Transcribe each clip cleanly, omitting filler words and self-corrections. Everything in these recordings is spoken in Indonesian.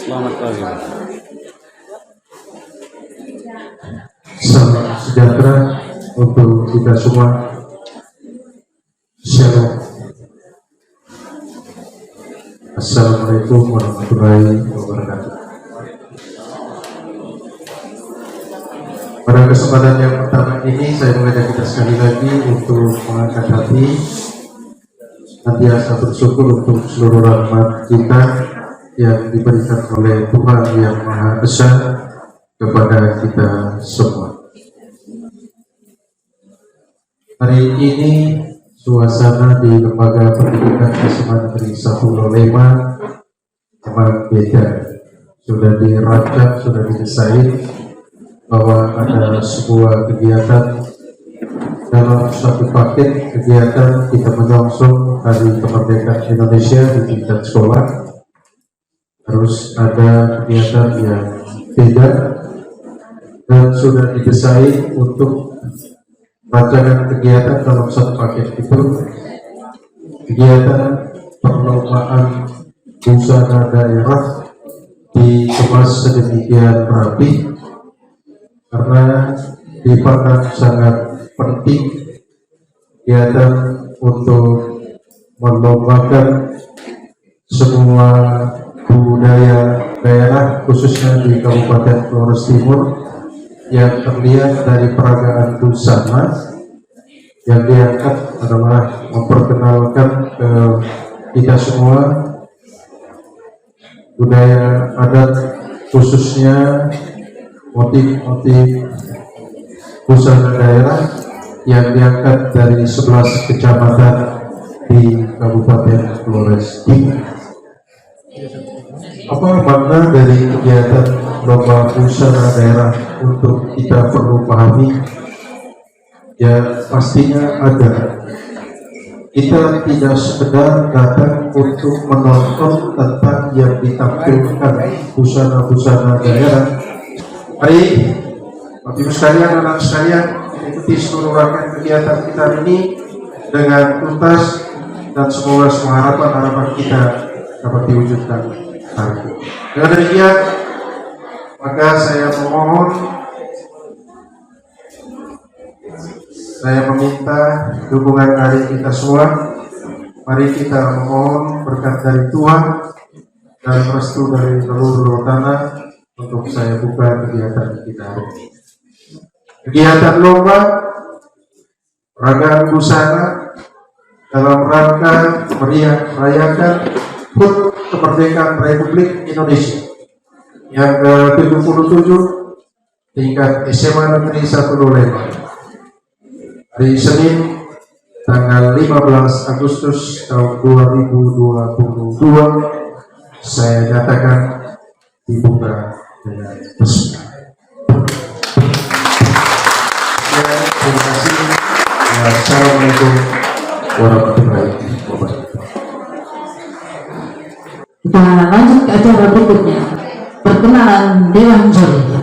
Selamat pagi. Salam sejahtera untuk kita semua. Shalom. Assalamualaikum warahmatullahi wabarakatuh. Pada kesempatan yang pertama ini saya mengajak kita sekali lagi untuk mengangkat hati, senantiasa bersyukur untuk seluruh rahmat kita yang diberikan oleh Tuhan yang Maha Esa kepada kita semua. Hari ini suasana di Lembaga Pendidikan SMA Negeri 1 Lolema memang beda. Sudah dirancang, sudah didesain bahwa ada sebuah kegiatan dalam satu paket kegiatan kita menyongsong Hari Kemerdekaan Indonesia di tingkat sekolah. Harus ada kegiatan yang beda dan sudah didesain untuk rancangan kegiatan dalam satu paket itu. Kegiatan perlombaan busana daerah dikemas sedemikian rapi karena dipandang sangat penting kegiatan untuk melombakan semua budaya daerah khususnya di Kabupaten Flores Timur yang terlihat dari peragaan busana. Yang diangkat adalah memperkenalkan ke kita semua budaya adat, khususnya motif-motif busana daerah yang diangkat dari 11 kecamatan di Kabupaten Flores Timur. Apa makna dari kegiatan lomba busana daerah untuk kita perlu pahami? Ya pastinya ada. Kita tidak sekedar datang untuk menonton tentang yang ditampilkan busana-busana daerah. Mari Bapak Ibu sekalian, anak sekalian, ikuti seluruh rangkaian kegiatan kita ini dengan tuntas dan semoga semua harapan-harapan kita dapat diwujudkan. Dengan demikian, maka saya meminta dukungan dari kita semua. Mari kita memohon berkat dari Tuhan dan restu dari seluruh tanah untuk saya buka kegiatan kita hari ini. Kegiatan lomba peragaan busana dalam rangka merayakan HUT Kemerdekaan Republik Indonesia yang ke-77 tingkat SMA Negeri 1 Lolema. Hari Senin tanggal 15 Agustus tahun 2022 saya nyatakan dibuka dengan resmi. Terima kasih. Assalamualaikum warahmatullahi wabarakatuh. Kita lanjut ke acara berikutnya, perkenalan Dewan Juri.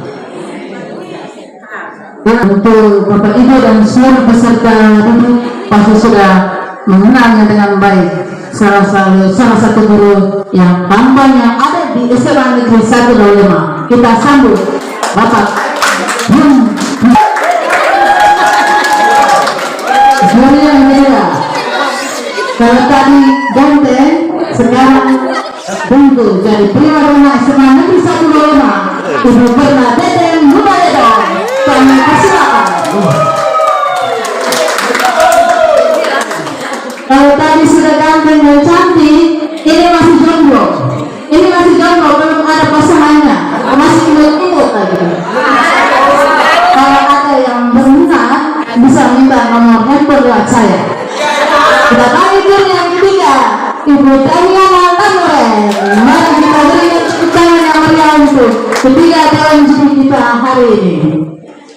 Untuk Bapak Ibu dan seluruh peserta ini pasti sudah mengenalnya dengan baik. Salah satu guru yang tambahnya ada di SMA Negeri 1 Lolema. Kita sambut Bapak Juri yang mulia. Kalau tadi ganteng, sekarang untuk jadi primadona SMA Negeri 1 Lolema, Ibu Bernadette Mubayedo. Kami persilakan. Kalau tadi sudah ganteng dan cantik, ini masih jomblo. Belum ada pasangannya, masih imut-imut lagi. Kalau ada yang berminat, bisa minta nomor handphone lewat saya. Kita tarik yang ketiga, Ibu Daniana Tamuren. Mari kita berikan tepuk tangan yang meriah untuk ketiga dewan juri kita hari ini.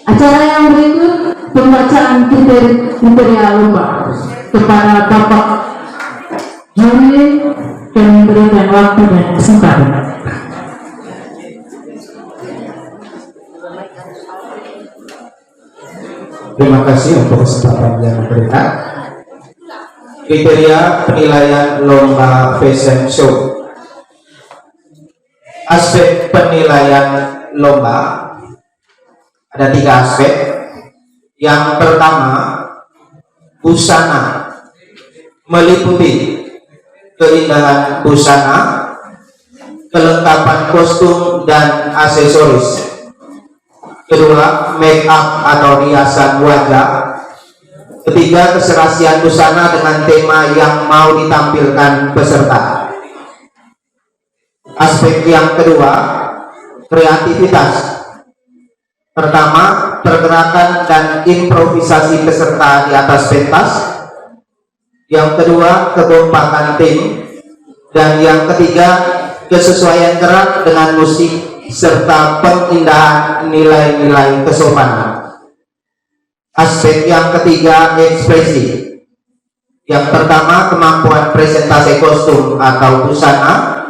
Acara yang berikut pembacaan kriteria lomba kepada Bapak Juri yang memberikan waktu dan kesempatan. Terima kasih untuk kesempatan yang diberikan. Kriteria penilaian lomba fashion show. Aspek penilaian lomba ada 3 aspek. Yang pertama, busana, meliputi keindahan busana, kelengkapan kostum dan aksesoris. Kedua, make up atau hiasan wajah. Ketiga, keserasian busana dengan tema yang mau ditampilkan peserta. Aspek yang kedua, kreativitas. Pertama, pergerakan dan improvisasi peserta di atas pentas. Yang kedua, kekompakan tim. Dan yang ketiga, kesesuaian gerak dengan musik serta pengindahan nilai-nilai kesopanan. Aspek yang ketiga, ekspresi. Yang pertama, kemampuan presentasi kostum atau busana.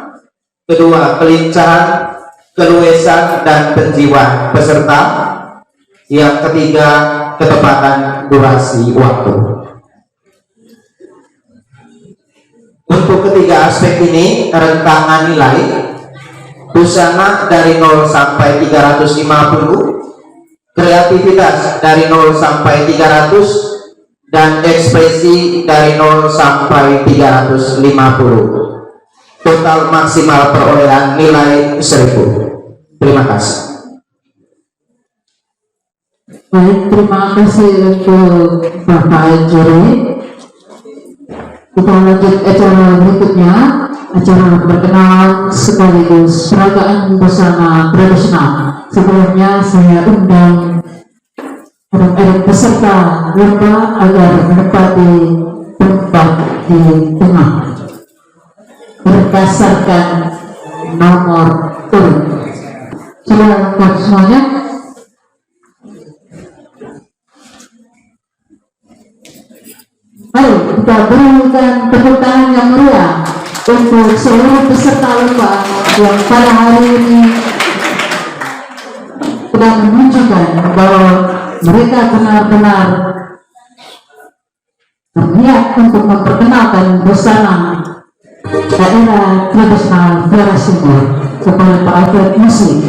Kedua, kelincahan, keluasan dan penjiwaan peserta. Yang ketiga, ketepatan durasi waktu. Untuk ketiga aspek ini, rentangan nilai busana dari 0 sampai 350, kreativitas dari 0 sampai 300, dan ekspresi dari 0 sampai 350. Total maksimal perolehan nilai 1000. Terima kasih. Baik, terima kasih untuk Bapak Juri. Kita lanjut acara berikutnya, acara perkenalan sekaligus peragaan busana tradisional. Sebelumnya saya undang anak-anak peserta lomba agar menempati tempat di tengah berdasarkan nomor urut. Silakan semuanya. Mari kita berikan tepuk tangan yang meriah untuk seluruh peserta lomba yang pada hari ini sedang menunjukkan bahwa mereka benar-benar berniat untuk memperkenalkan busana daerah tradisional Flores Timur kepada Pak Alfred Muslim.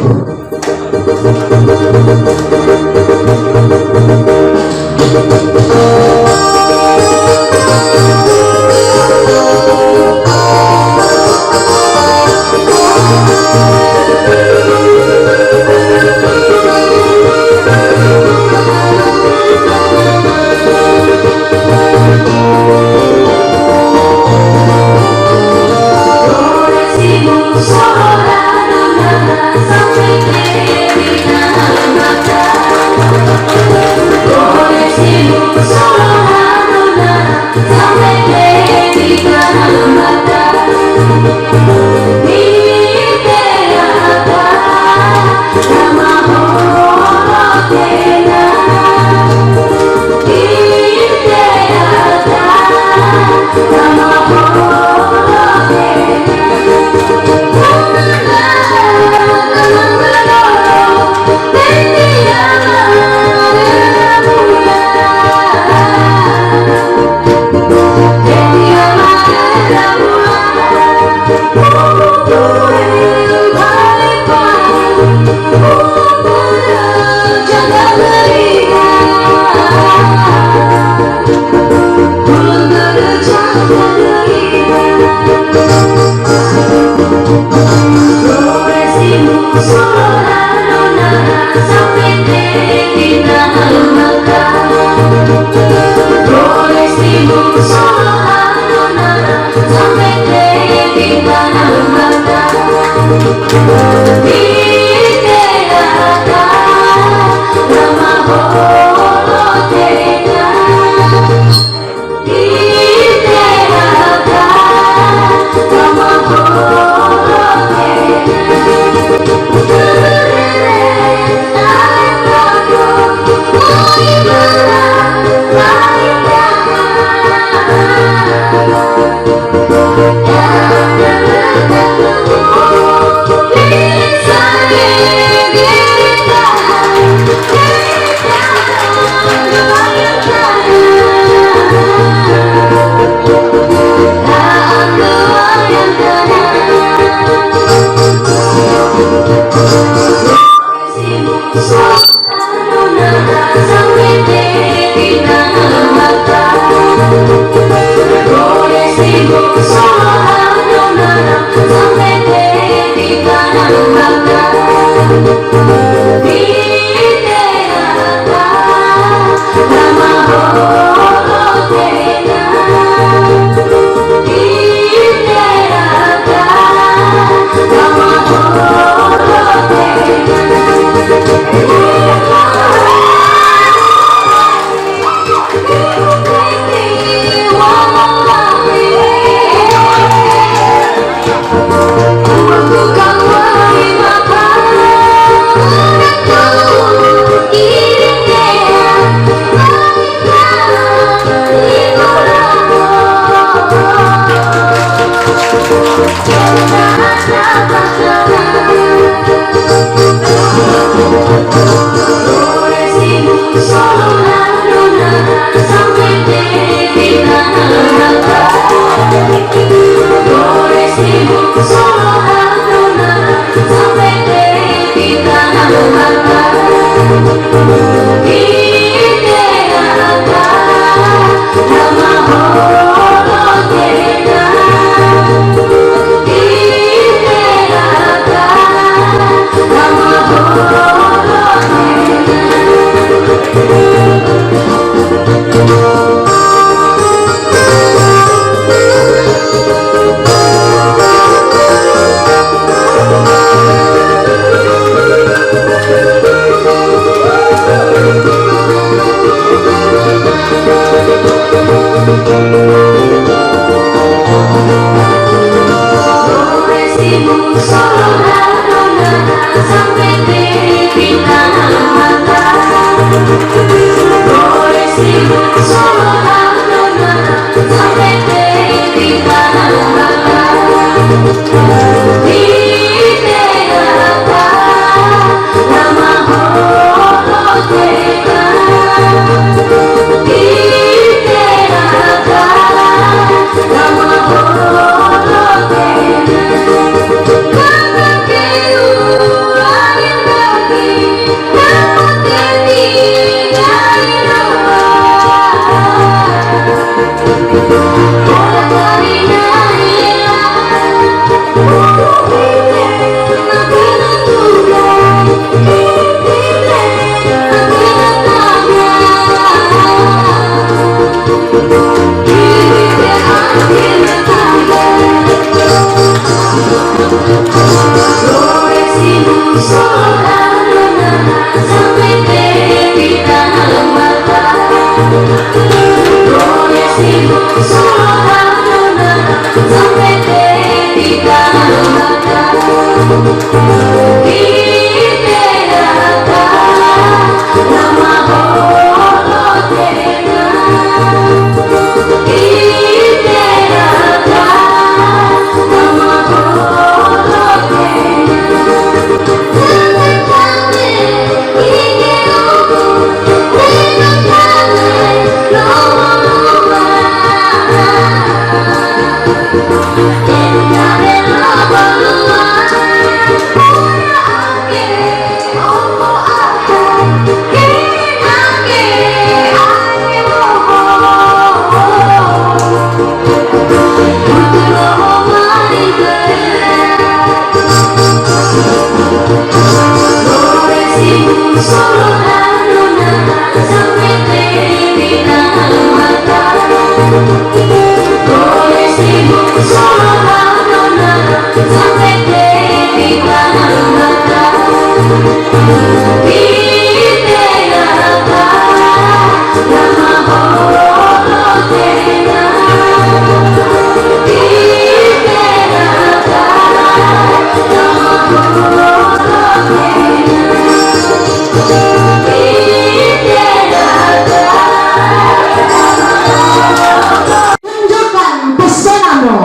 Tunjukkan pesonamu.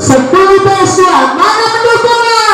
10 pesuat, mana pendukungnya?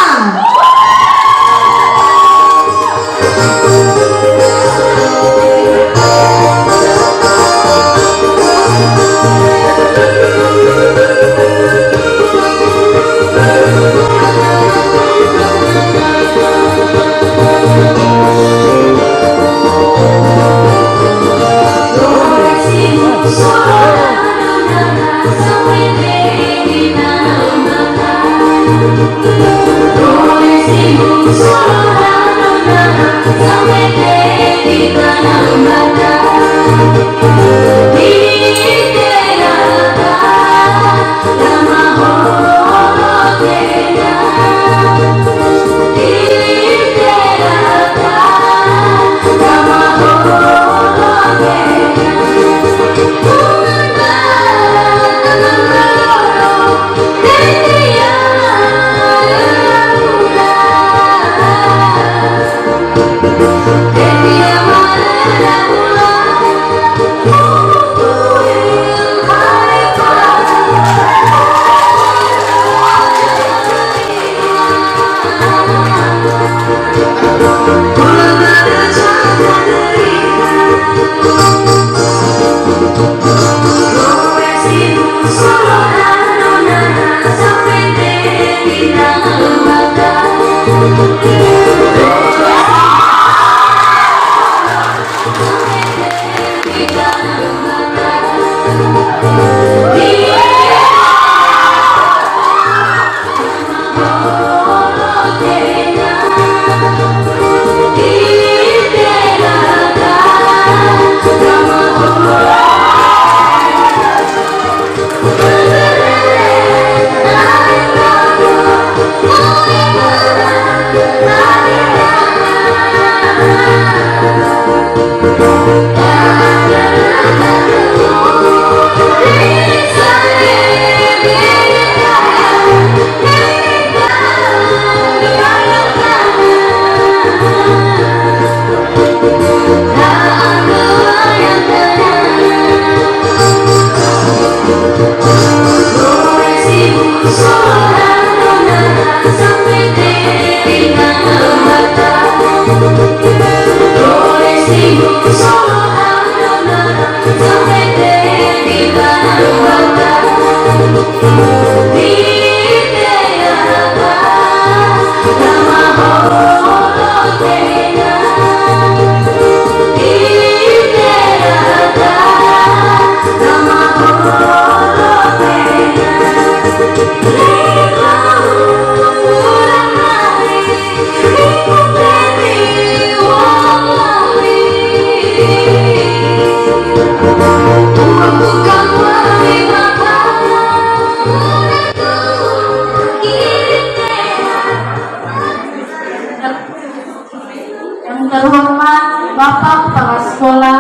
Bapak Kepala Sekolah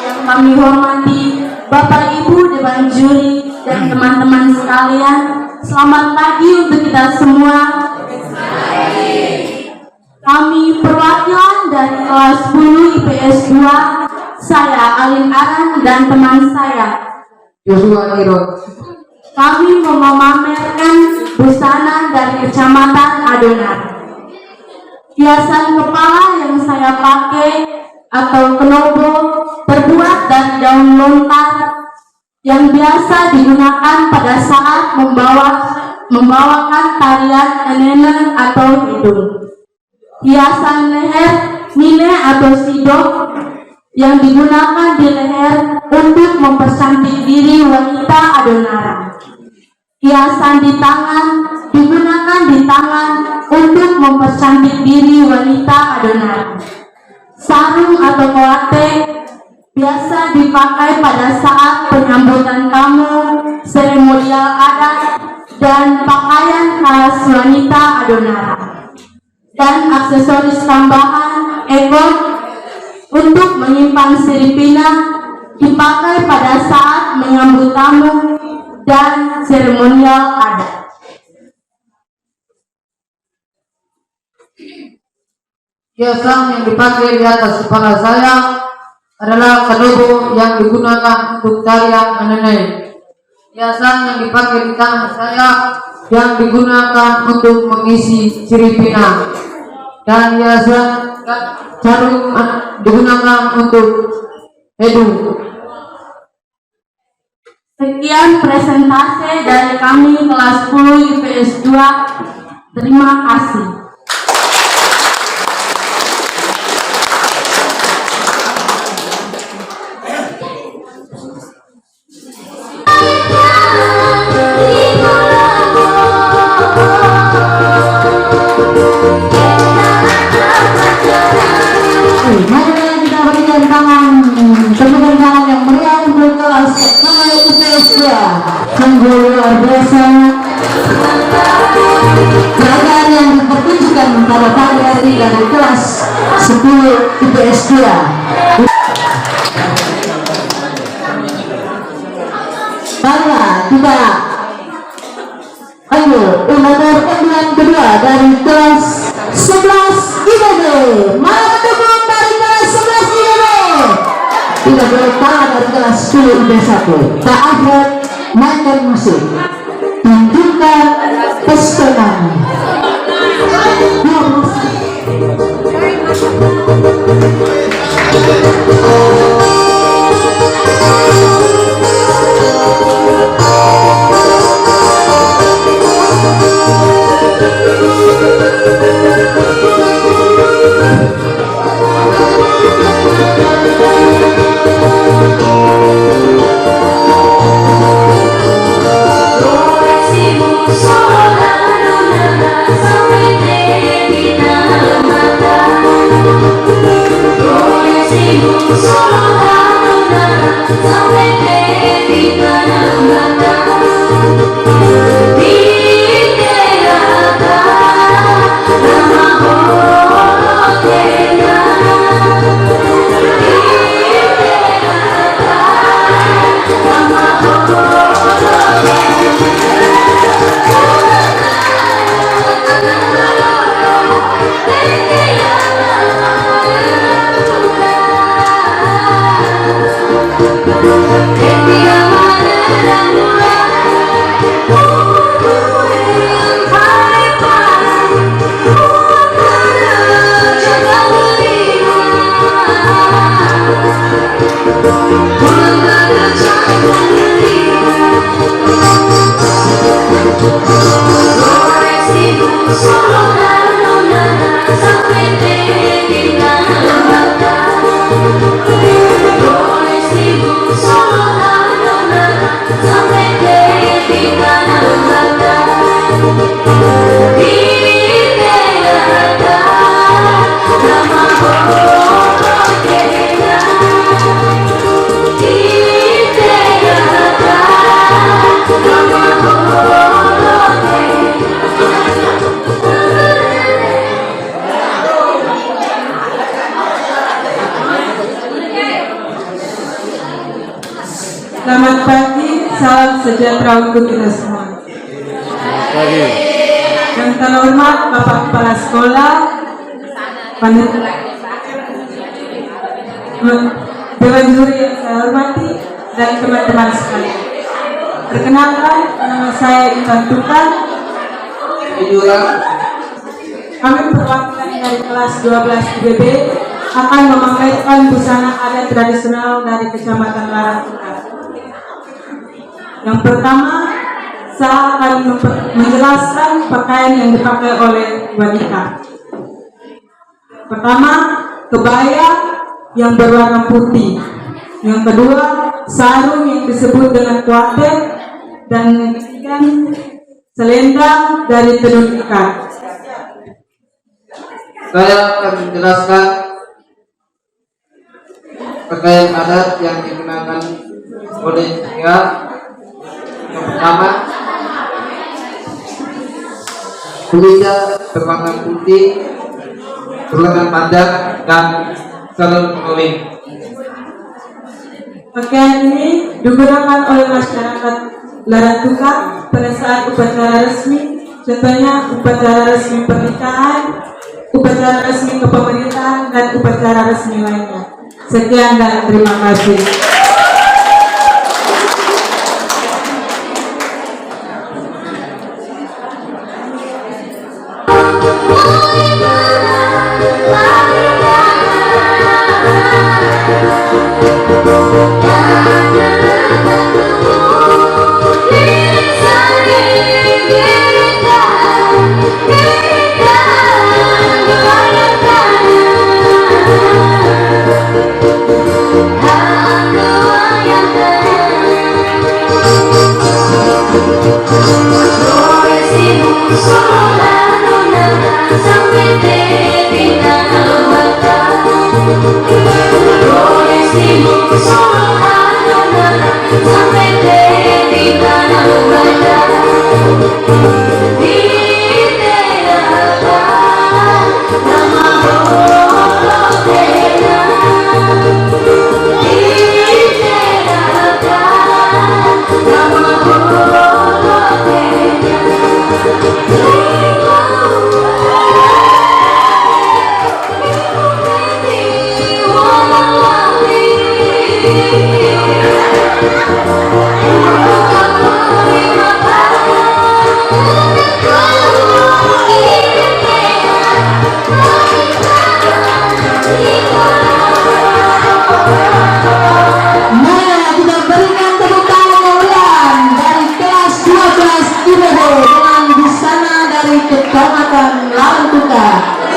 yang kami hormati, Bapak Ibu Dewan Juri dan teman-teman sekalian, selamat pagi untuk kita semua. Kami perwakilan dari kelas 10 IPS 2, saya Alin Aran dan teman saya Joshua Irot. Kami mau memamerkan busana dari Kecamatan Adonan. Hiasan kepala yang saya pakai atau kenobo terbuat dari daun lontar yang biasa digunakan pada saat membawakan tarian enene atau hidung. Hiasan leher nine atau sidok yang digunakan di leher untuk mempercantik diri wanita Adonara. Hiasan di tangan digunakan di tangan untuk mempercantik diri wanita Adonara. sarung atau koate biasa dipakai pada saat penyambutan tamu, seremonial adat, dan pakaian khas wanita adonara. Dan aksesoris tambahan ekor untuk menyimpan siripina dipakai pada saat menyambut tamu dan seremonial adat. Hiasan yang dipakai di atas kepala saya adalah kadobo yang digunakan untuk tarian menenun. Hiasan yang dipakai di tangan saya yang digunakan untuk mengisi siripina. Dan hiasan jarum digunakan untuk edu. Sekian presentasi dari kami kelas 10 IPS 2. Terima kasih. Mari kita berikan tepukan tangan yang meriah untuk kelas kami IPS 2. Sungguh luar biasa peragaan yang dipertunjukkan pada pagi hari dari kelas 10 IPS 2. Baiklah, kita ayo nomor undian kedua dari kelas 11 IPB. Mana pendukung dari kelas 11 IPB? Tidak boleh kalah dari kelas 10 IPS 1. Tak Alfred, mainkan musik, tunjukkan pesonanya. Selamat pagi, salam sejahtera untuk kita semua. Yang terhormat Bapak Kepala Sekolah, Dewan Juri yang saya hormati, dan teman-teman sekalian. Perkenalkan, nama saya Ivan Tukan. Kami perwakilan dari kelas 12 IPB akan memamerkan busana adat tradisional dari Kecamatan Larang Tukan. Yang pertama, saya akan menjelaskan pakaian yang dipakai oleh wanita. Pertama, kebaya yang berwarna putih. Yang kedua, sarung yang disebut dengan kuatet. Dan yang ketiga, selendang dari tenun ikat. Saya akan menjelaskan Pakaian adat yang digunakan oleh pria yang pertama, kemeja berwarna putih, berlengan panjang dan sarung keliling. Pakaian ini digunakan oleh masyarakat Larantuka pada saat upacara resmi, contohnya upacara resmi pernikahan, upacara resmi kepemerintahan, dan upacara resmi lainnya. Sekian dan terima kasih.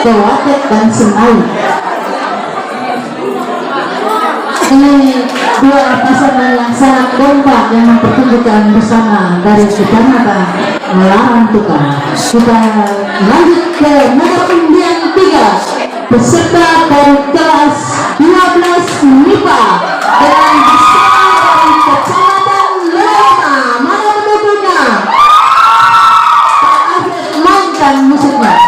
Kewatet dan Semai. Ini dua pasangan yang sangat kompak yang mempertunjukkan bersama dari Kecamatan Larantuka. Kita lanjut ke nomor undian 3, peserta dari kelas 12 MIPA dengan bersama dari Kecamatan Lema. Mana penduduknya? Pak Afred mainkan musiknya.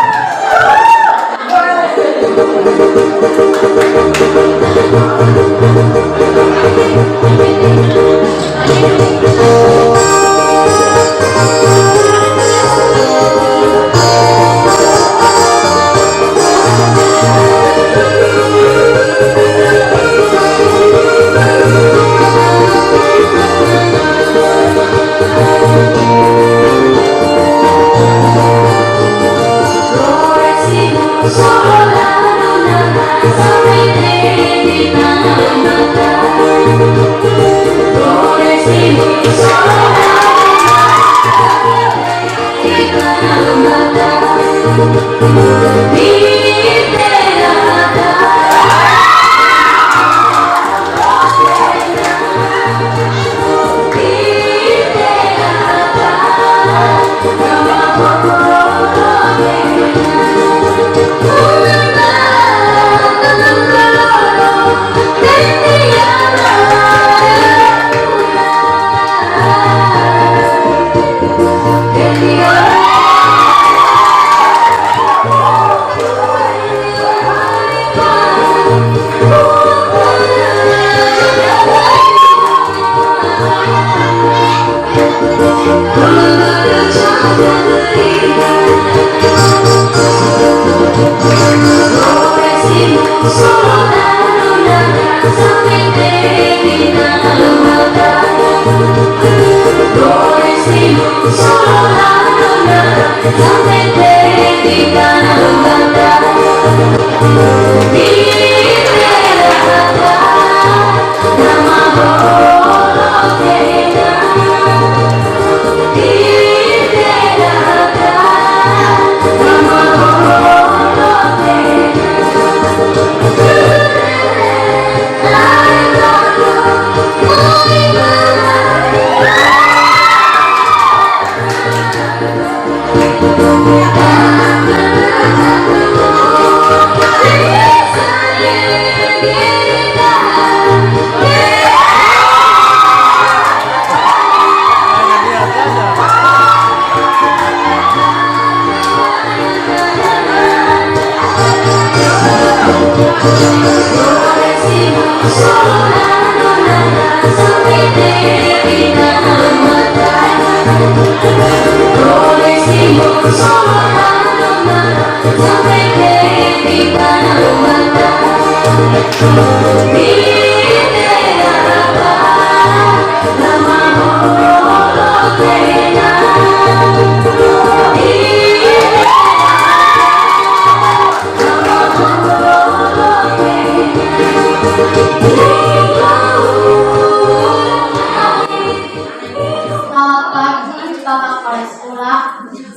Selamat pagi Bapak Kepala Sekolah.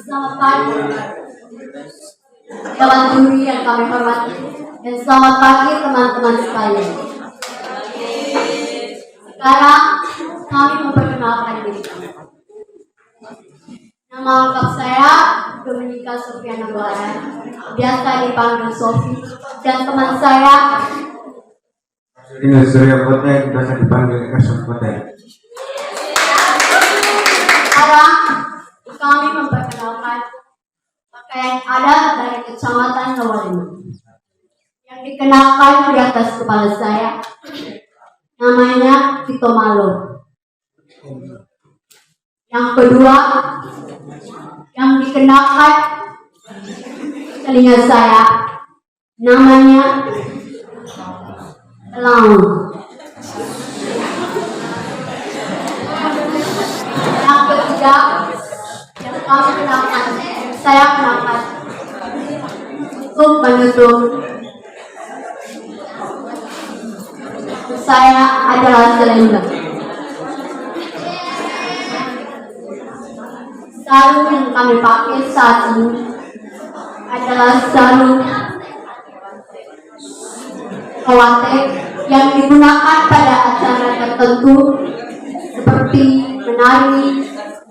Selamat pagi Dewan Juri yang kami hormati. Dan selamat pagi teman-teman sekalian. Sekarang kami memperkenalkan diri kami. Nama lengkap saya Dominika Sofiana Baran, biasa dipanggil Sofi, dan teman saya Ini Surya Kota yang biasa dipanggil Esok Kota. sekarang kami memperkenalkan pakaian adat dari Kecamatan Lawalima yang dikenakan di atas kepala saya. Namanya Tito Malo. Yang kedua yang dikenakan telinga saya, namanya Elang. Yang ketiga yang kami kenakan, saya kenakan untuk menutup saya adalah selendang. Sarung yang kami pakai saat ini adalah sarung kawatek yang digunakan pada acara tertentu seperti menari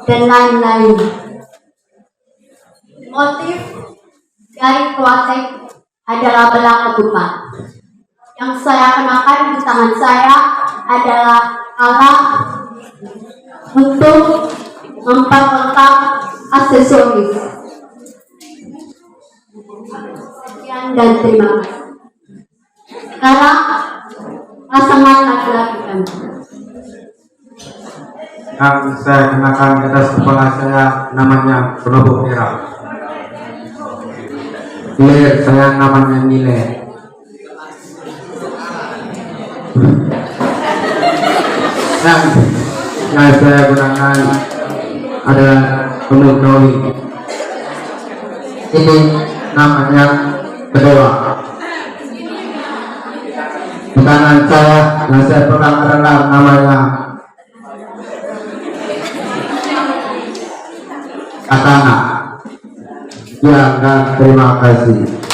dan lain-lain. Motif dari kawatek adalah belang ketupat. Yang saya kenakan di tangan saya adalah alat untuk memperlengkap aksesoris. Sekian dan terima kasih. Sekarang pasangan laki-laki kami. Yang saya kenakan di atas kepala saya namanya Penobok Merah. Hilir saya namanya Nile. Yang saya gunakan adalah Penuh. Ini namanya Kedewa. Di kanan saya yang saya pegang adalah namanya Katana. Ya, dan terima kasih.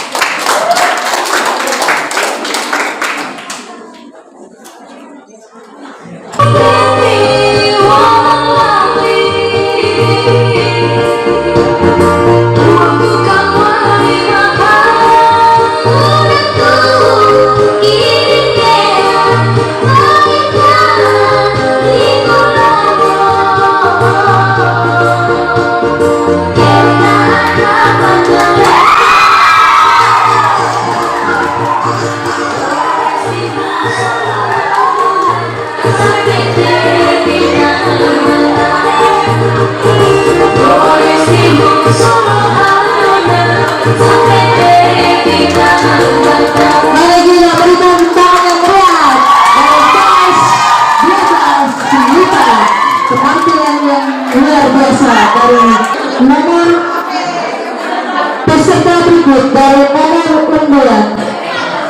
Mari kita berikan tangan yang meriah dari Thomas Diatas Siluta, penampilan yang luar biasa dari nomor peserta berikut dari nomor unggulan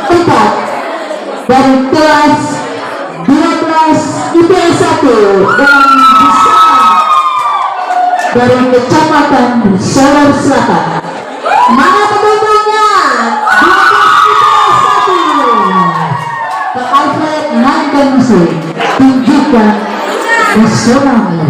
4 dari kelas 12 IPS 1 dan bisa dari Kecamatan Solor Selatan. Mana pendukungnya? Pak Alfred Nandansi tunjukkan pesonanya.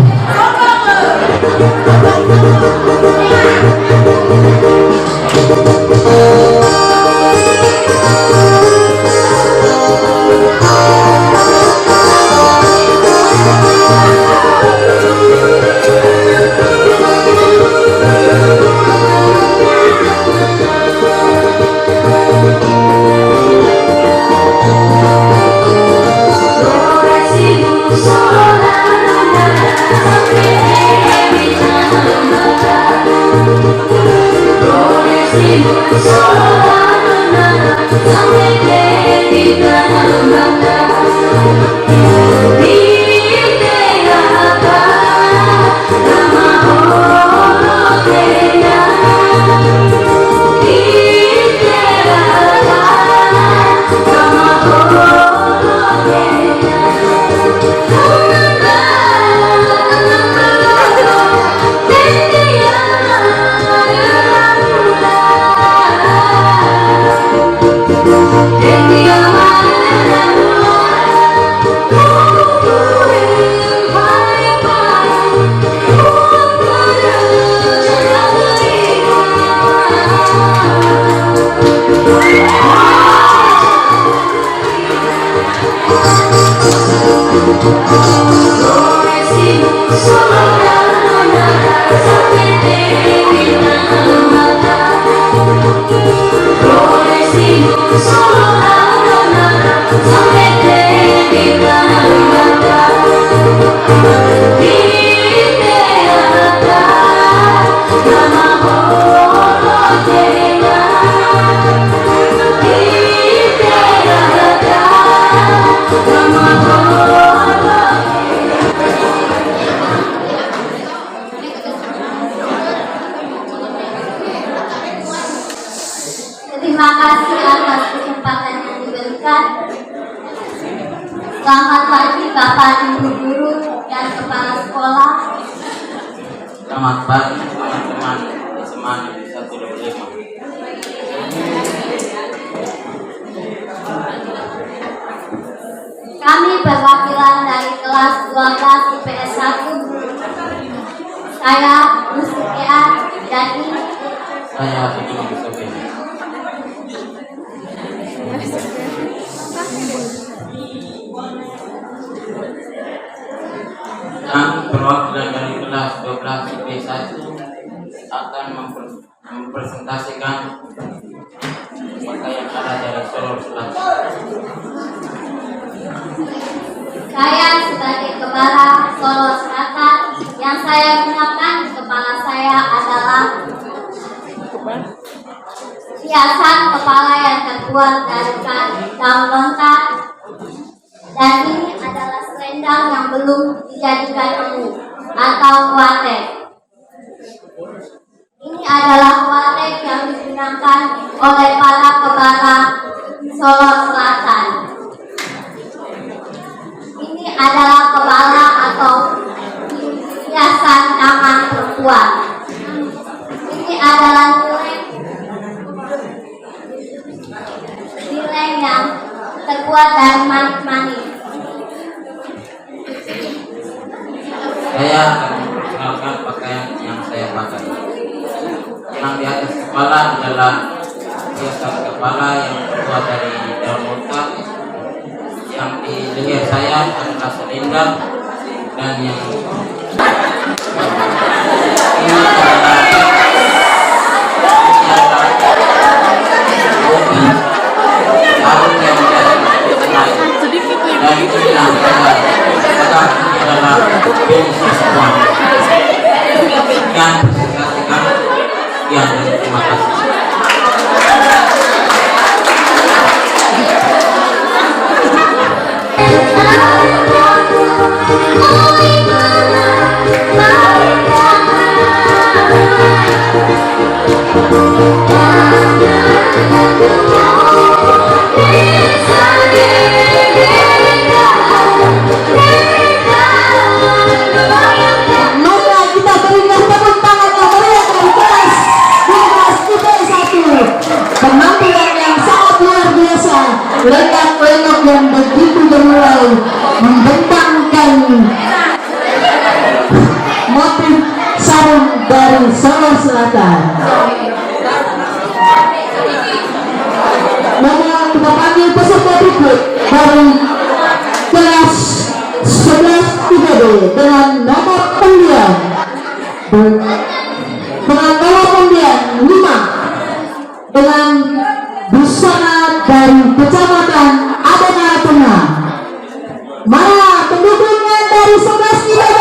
Terima kasih atas kesempatan yang diberikan. Selamat pagi Bapak Ibu Guru dan Kepala Sekolah. Selamat pagi teman-teman SMA Negeri 125. Kami perwakilan dari kelas 12 IPS 1. Saya Mustia dan ini Saya Budi Sofi. Kami perwakilan dari kelas 12 IPS 1 akan mempresentasikan pakaian adat dari Solo Selatan. saya sebagai Kepala Solo Selatan, yang saya gunakan di kepala saya adalah hiasan kepala yang terbuat dari daun lontar, dan ini adalah selendang yang belum dijadikan emu atau kuatek. Ini adalah kuatek yang digunakan oleh para kepala Solo Selatan. Ini adalah kepala atau hiasan tangan perempuan. Ini adalah nilai yang terbuat dari manik-manik. Saya akan memperkenalkan pakaian yang saya pakai. Yang di atas kepala adalah hiasan kepala yang terbuat dari daun lontar. Yang di leher saya adalah selendang, dan yang ini adalah kopi sarung yang dari dan ini adalah beasiswa. Dan presentasikan sekian, dan terima kasih. Maka kita berikan tepuk tangan yang meriah dari kelas 12 IPS 1. Penampilan yang sangat luar biasa, lenggak-lenggok yang begitu gemulai, membentangkan motif sarung dari Solo Selatan. Maka kita panggil peserta berikut dari kelas 11 3B dengan nomor undian 5 dengan busana dari Kecamatan Adana Tengah. Mana pendukungnya dari 11 IPB?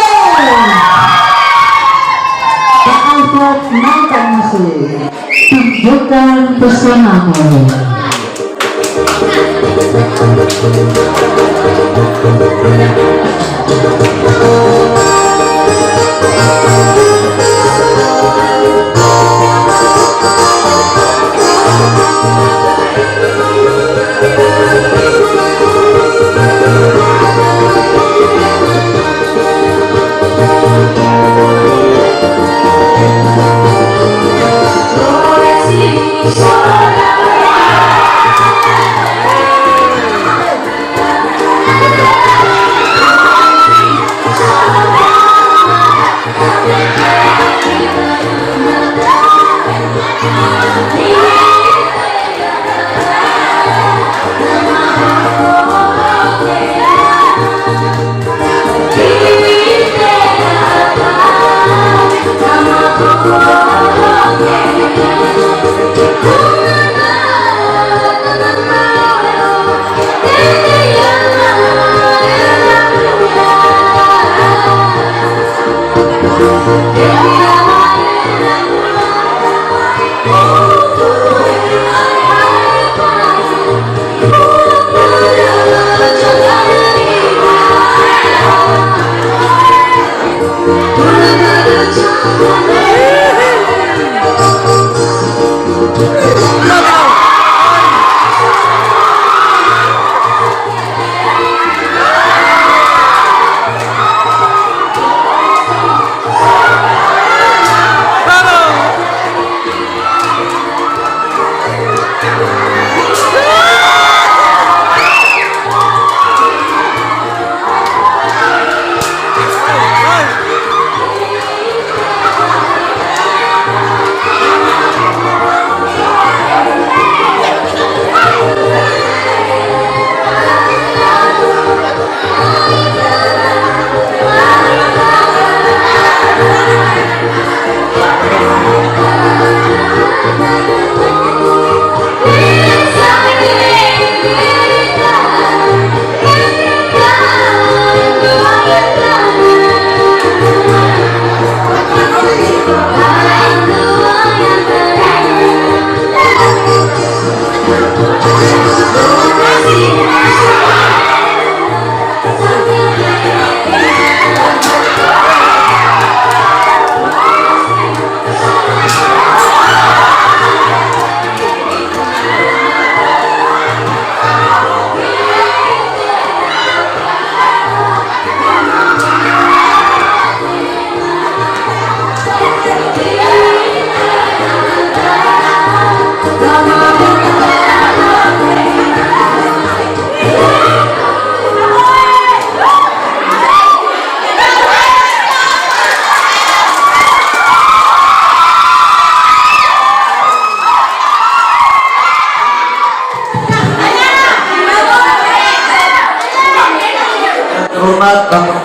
Pak Alfred Malkan Musik, tunjukkan pesonamu. Solo hormat Bapak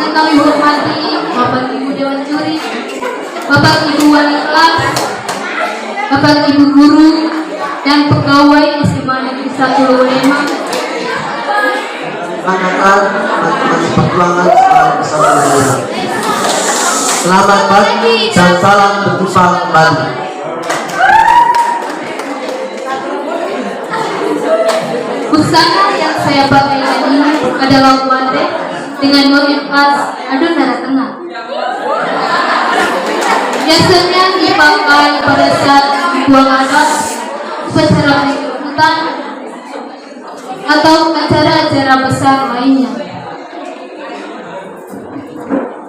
yang kami hormati Bapak Ibu Dewan Juri, Bapak Ibu Wali Kelas, Bapak Ibu Guru, dan pegawai SMA Negeri 1 Lema. rekan-rekan Majelis Perjuangan bersama saya. Selamat pagi dan salam berjumpa kembali. Busana yang saya pakai ini adalah wate dengan motif khas Adonara Tengah. Biasanya dipakai pada saat buang adat, upacara penyebutan, atau acara-acara besar lainnya.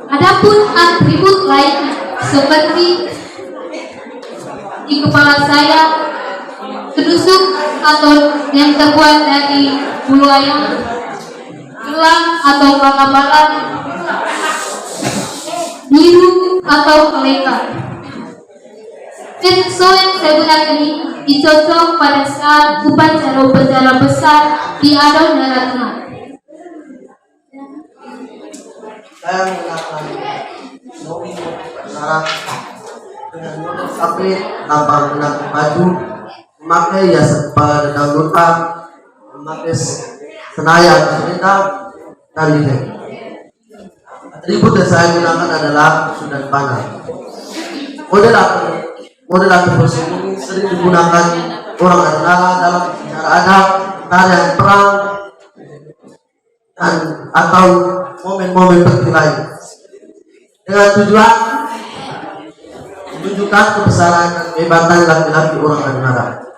Adapun atribut lainnya seperti di kepala saya kedusuk atau yang terbuat dari bulu ayam, gelang atau kakabalan, biru atau keleka. Penso yang saya gunakan ini dicocok pada saat upacara-upacara besar di Adonara Tengah. Saya menggunakan mobil upacara dengan motif aplit tanpa menggunakan baju, memakai hiasan kepala dan anggota, memakai senayan, selendang, dan lilin. Atribut yang saya gunakan adalah sudan panah. Model atribut ini sering digunakan orang Adonara dalam acara adat, tarian perang, dan atau momen-momen penting lain, dengan tujuan menunjukkan kebesaran dan kehebatan laki-laki orang Adonara.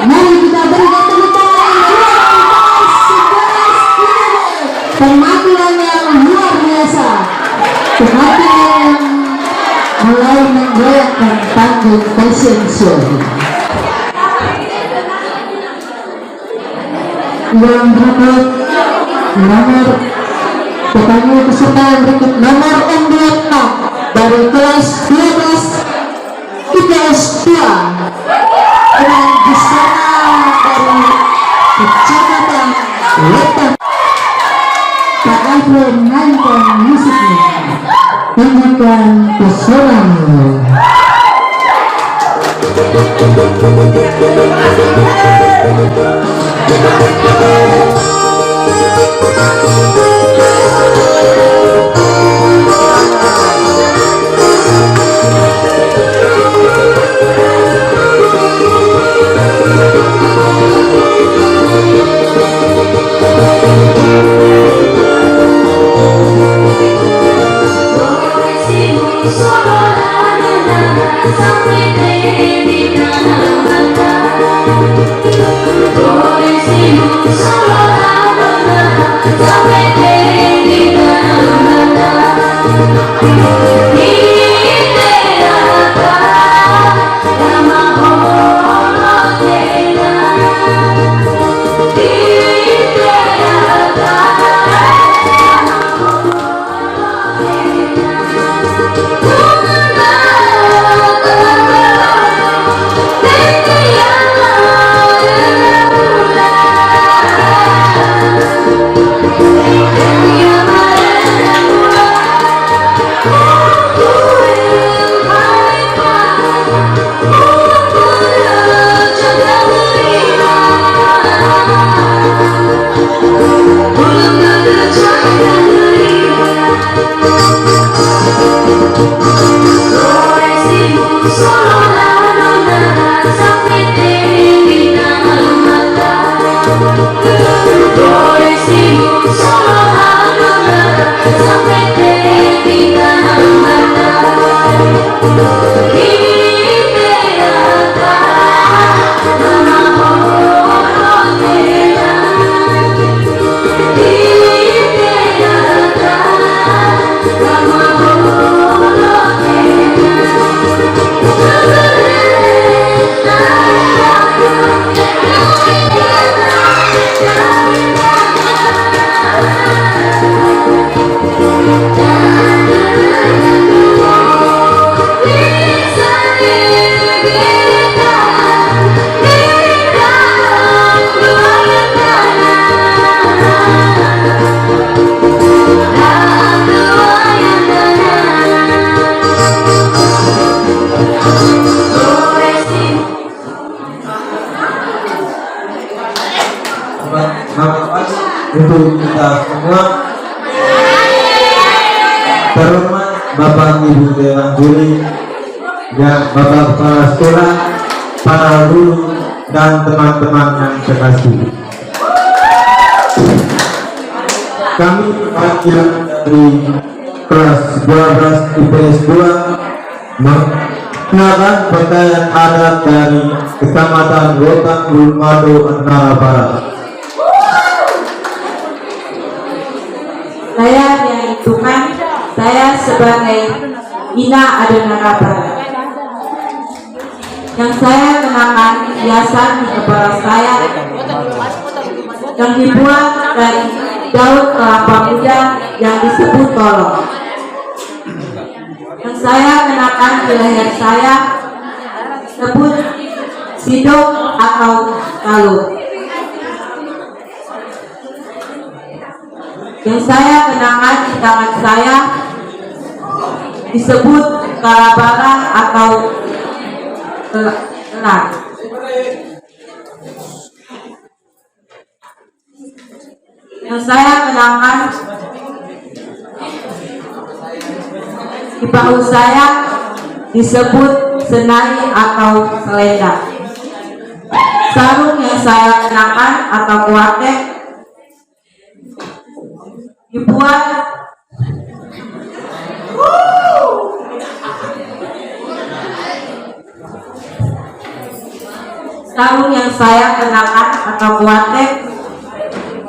Mari kita berikan tepuk tangan penampilan yang luar biasa, penampilan yang mulai menggoyahkan panggung fashion show. Yang berikut nomor petani peserta berikut nomor 46 dari kelas 12 IPS 2 dengan busana dari Kecamatan Wetan. Pak Alfred mainkan musiknya, tunjukkan pesonamu. semangat untuk kita semua. Terhormat Bapak Ibu Dewan Juri, dan Bapak Kepala Sekolah, para guru dan teman-teman yang terkasih. Kami perwakilan dari kelas 12 IPS 2 mengenakan pakaian adat dari Kecamatan Rotan Gulmado, Nara Barat. Saya dihitung saya sebagai Ina Adenara Barat. Yang saya kenakan hiasan di kepala saya yang dibuat dari daun kelapa muda yang disebut tolong. Yang saya kenakan di leher saya disebut sidok atau kalung. Yang saya kenakan di tangan saya disebut kalabara atau gelar. Yang saya kenakan di bahu saya disebut senai atau selendang. Sarung yang saya kenakan atau kuatek dibuat sarung yang saya kenakan atau kuatek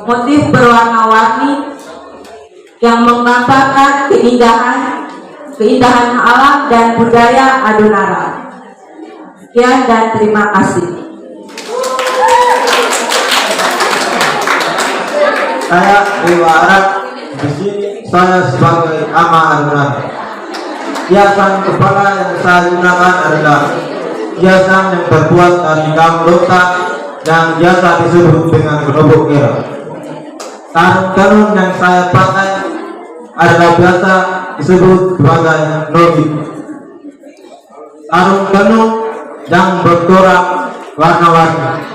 motif berwarna-warni yang menggambarkan keindahan alam dan budaya Adonara. Sekian dan terima kasih. Saya Dewa Arab. Di sini saya sebagai ama Adonara. Hiasan kepala yang saya gunakan adalah hiasan yang terbuat dari daun lontar yang biasa disebut dengan gerobok kera. Sarung tenun yang saya pakai adalah biasa disebut sebagai nogi. Sarung tenun yang bercorak warna-warni.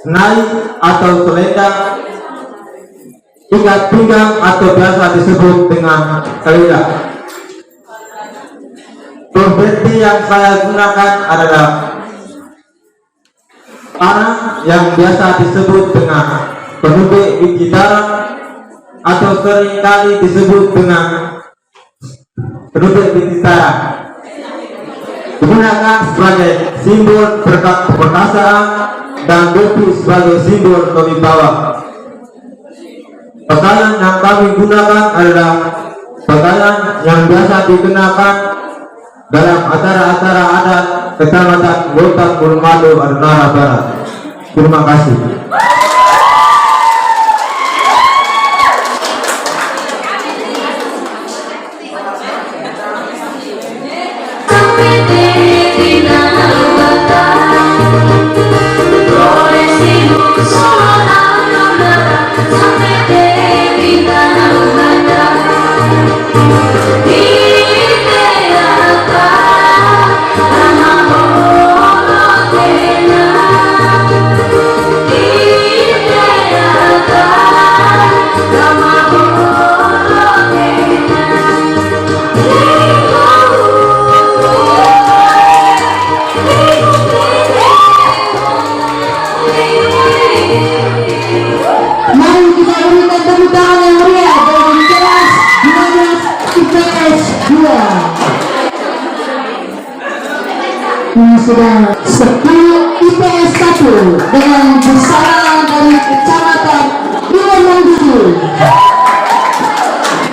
Senai atau selendang, ikat pinggang atau biasa disebut dengan kelilak. Profesi yang saya gunakan adalah panah yang biasa disebut dengan penubik bidara atau seringkali disebut dengan penubik bidara. Digunakan sebagai simbol perkasaan dan bukti sebagai simbol kewibawaan. Pakaian yang kami gunakan adalah pakaian yang biasa dikenakan dalam acara-acara adat Kecamatan Rotan Gulmado, Nara Barat. Terima kasih. Mari kita berikan tepuk tangan yang meriah dari kelas 12 IPS 2. Ini sudah 10 IPS 1 dengan busana dari Kecamatan Gulmado.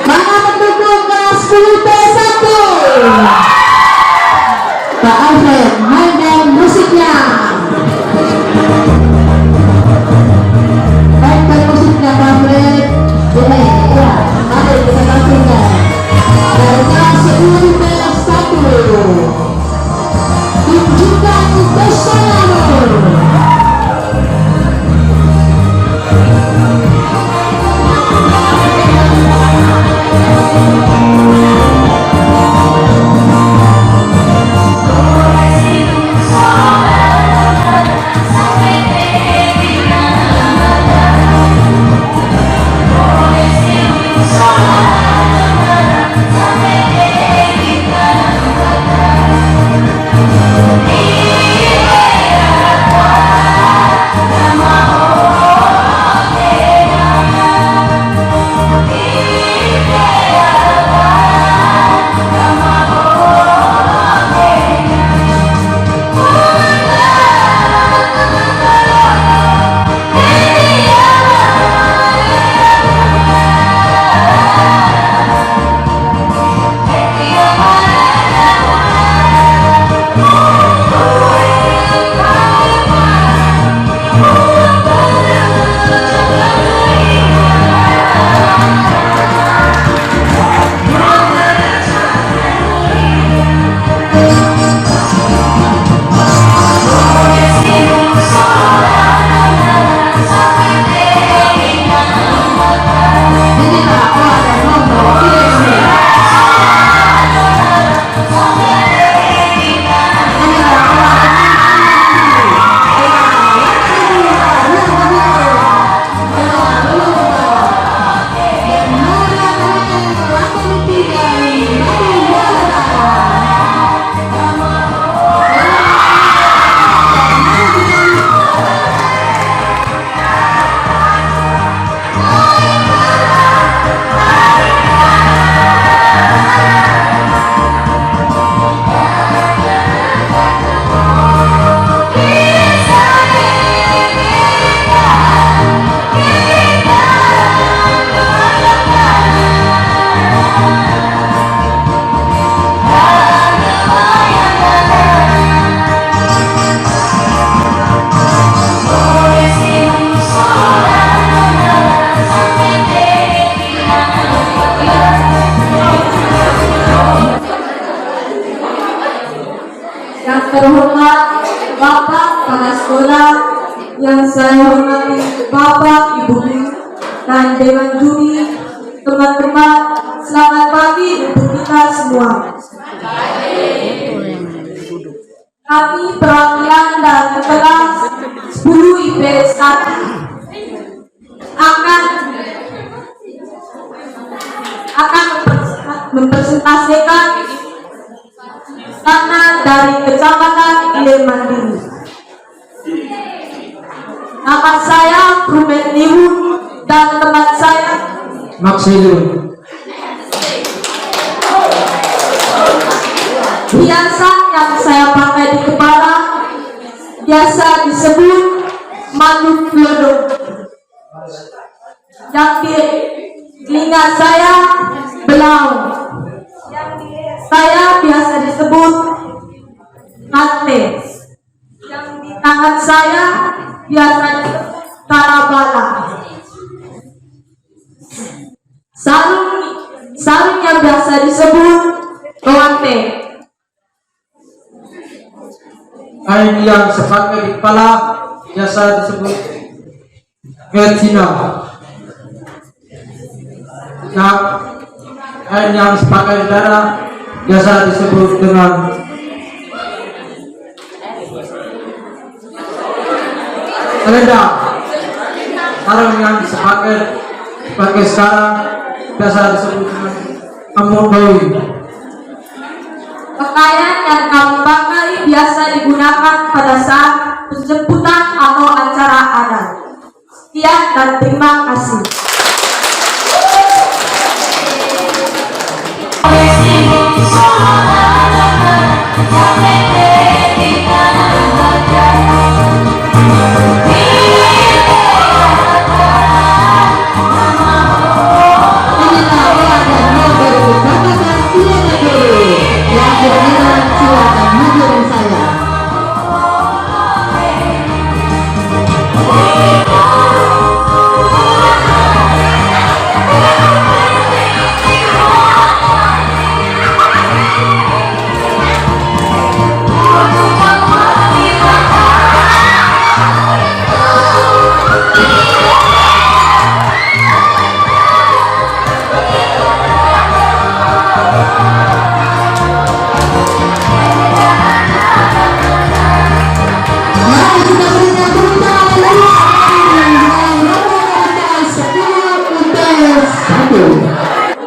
Mana pendukung kelas 10 IPS 1? Pak Alfred, mainkan musiknya. Mainkan musiknya Pak Alfred. Ya, mari kita langsungkan dari kelas 10 IPS 1. Tunjukkan pesona. saya hormati Bapak, Ibu, dan Dewan Juri, teman-teman, selamat pagi untuk kita semua. Kami perwakilan dari kelas 10 IPS 1 akan mempresentasikan tanah dari Kecamatan Ilir Mandiri. Nama saya Rumeniun dan teman saya Maxilun. Hiasan yang saya pakai di kepala biasa disebut manuk lodok. Yang di telinga saya belau. Yang di saya biasa disebut kante. Yang di tangan saya biasa disebut tarabala. Sarung yang biasa disebut kawante. Kain yang sepakai di kepala biasa disebut ketina. Nah, kain yang sepakai di dada biasa disebut dengan selendang. Sarung yang dipakai sekarang biasa disebut dengan amorbawi. Pakaian yang kami pakai biasa digunakan pada saat penjemputan atau acara adat. Sekian dan terima kasih.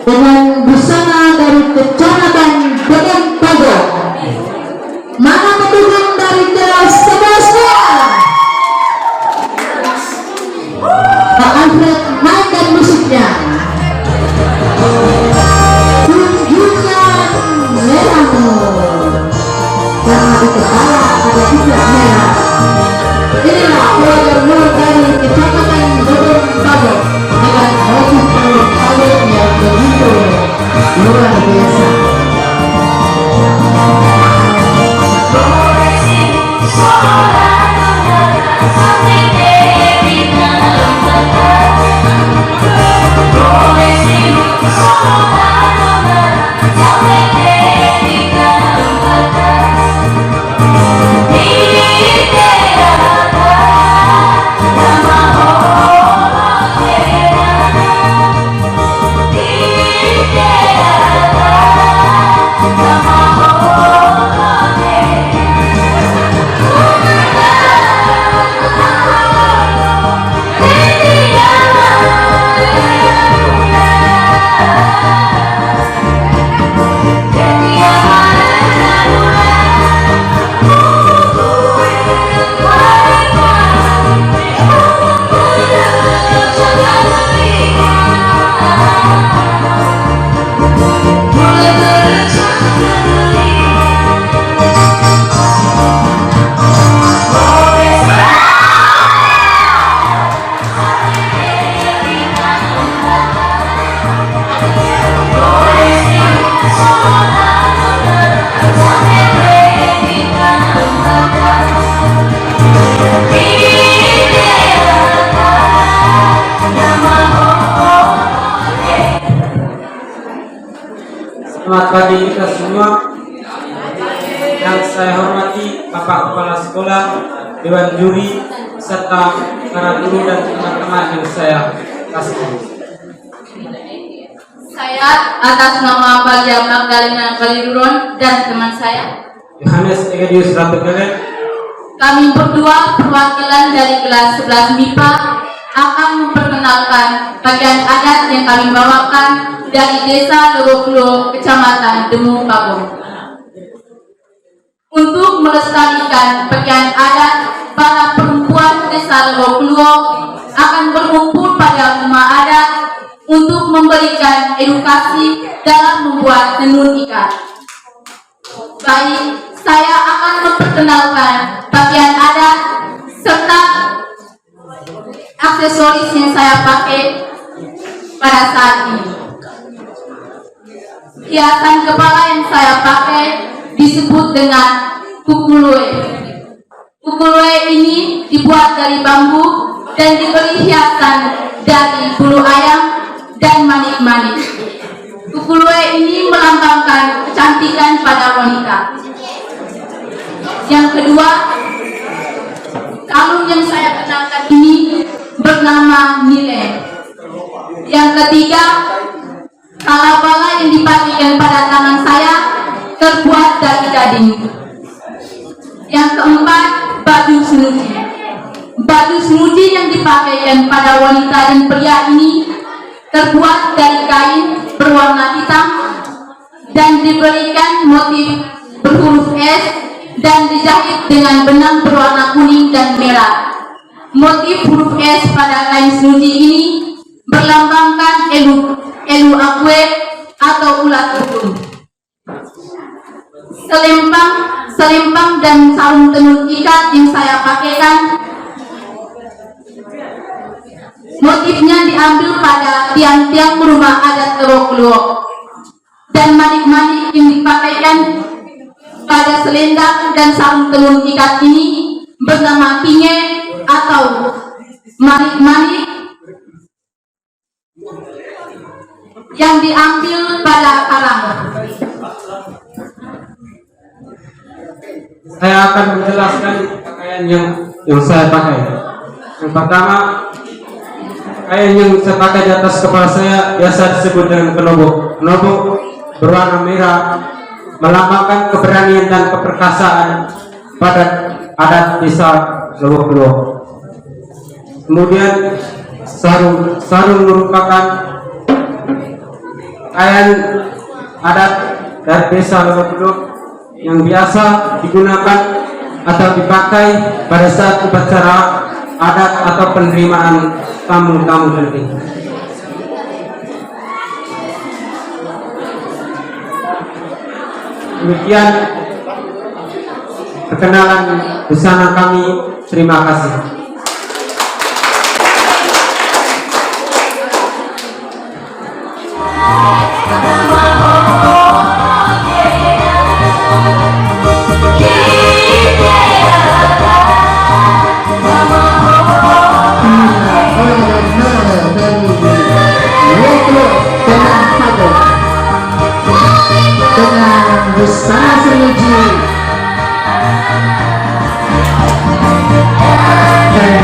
Dengan busana dari Kecamatan Bedeng Pogok. Mana pendukung dari kelas 11-nya? Pak Alfred mainkan musiknya. Kunjungan merahmu. Karena di kepala ada juga merah. Inilah keluarga Nur dari Kecamatan Bedeng Pogok dengan motif alun-alun yang begitu luar biasa. Selamat pagi kita semua. Yang saya hormati Bapak Kepala Sekolah, Dewan Juri, serta para guru dan teman-teman yang saya kasih. Saya atas nama Bagia Magdalena Kaliruron dan teman saya, Yohanes Egedius Rapegele, kami berdua perwakilan dari kelas 11 MIPA akan memperkenalkan pakaian adat yang kami bawakan dari Desa Lewokluo, Kecamatan Demu Pabong. Untuk melestarikan pakaian adat, para perempuan Desa Lewokluo akan berkumpul pada rumah adat untuk memberikan edukasi dalam membuat tenun ikat. Baik, saya akan memperkenalkan pakaian adat serta aksesoris yang saya pakai pada saat ini. Hiasan kepala yang saya pakai disebut dengan kukulue. Kukulue ini dibuat dari bambu dan diberi hiasan dari bulu ayam dan manik-manik. Kukulue ini melambangkan kecantikan pada wanita. Yang kedua, kalung yang saya kenakan ini bernama nilai. Yang ketiga, kala-bala yang dipakaikan pada tangan saya terbuat dari gading. Yang keempat, baju senuji. Baju senuji yang dipakaikan pada wanita dan pria ini terbuat dari kain berwarna hitam dan diberikan motif berhuruf S dan dijahit dengan benang berwarna kuning dan merah. Motif huruf S pada kain senuji ini berlambangkan elu akwe atau ulat ukun. Selempang dan sarung tenun ikat yang saya pakaikan motifnya diambil pada tiang-tiang rumah adat Lewokluo, dan manik-manik yang dipakaikan pada selendang dan sarung tenun ikat ini bernama kinge atau manik-manik yang diambil pada karang. Saya akan menjelaskan pakaian yang saya pakai. Yang pertama, pakaian yang saya pakai di atas kepala saya biasa disebut dengan kenobo. Kenobo berwarna merah melambangkan keberanian dan keperkasaan pada adat Desa Lewokluo. Kemudian sarung merupakan pakaian adat dari Desa Lewokluo yang biasa digunakan atau dipakai pada saat upacara adat atau penerimaan tamu-tamu penting. Demikian perkenalan busana kami. Terima kasih. Busana senuji dan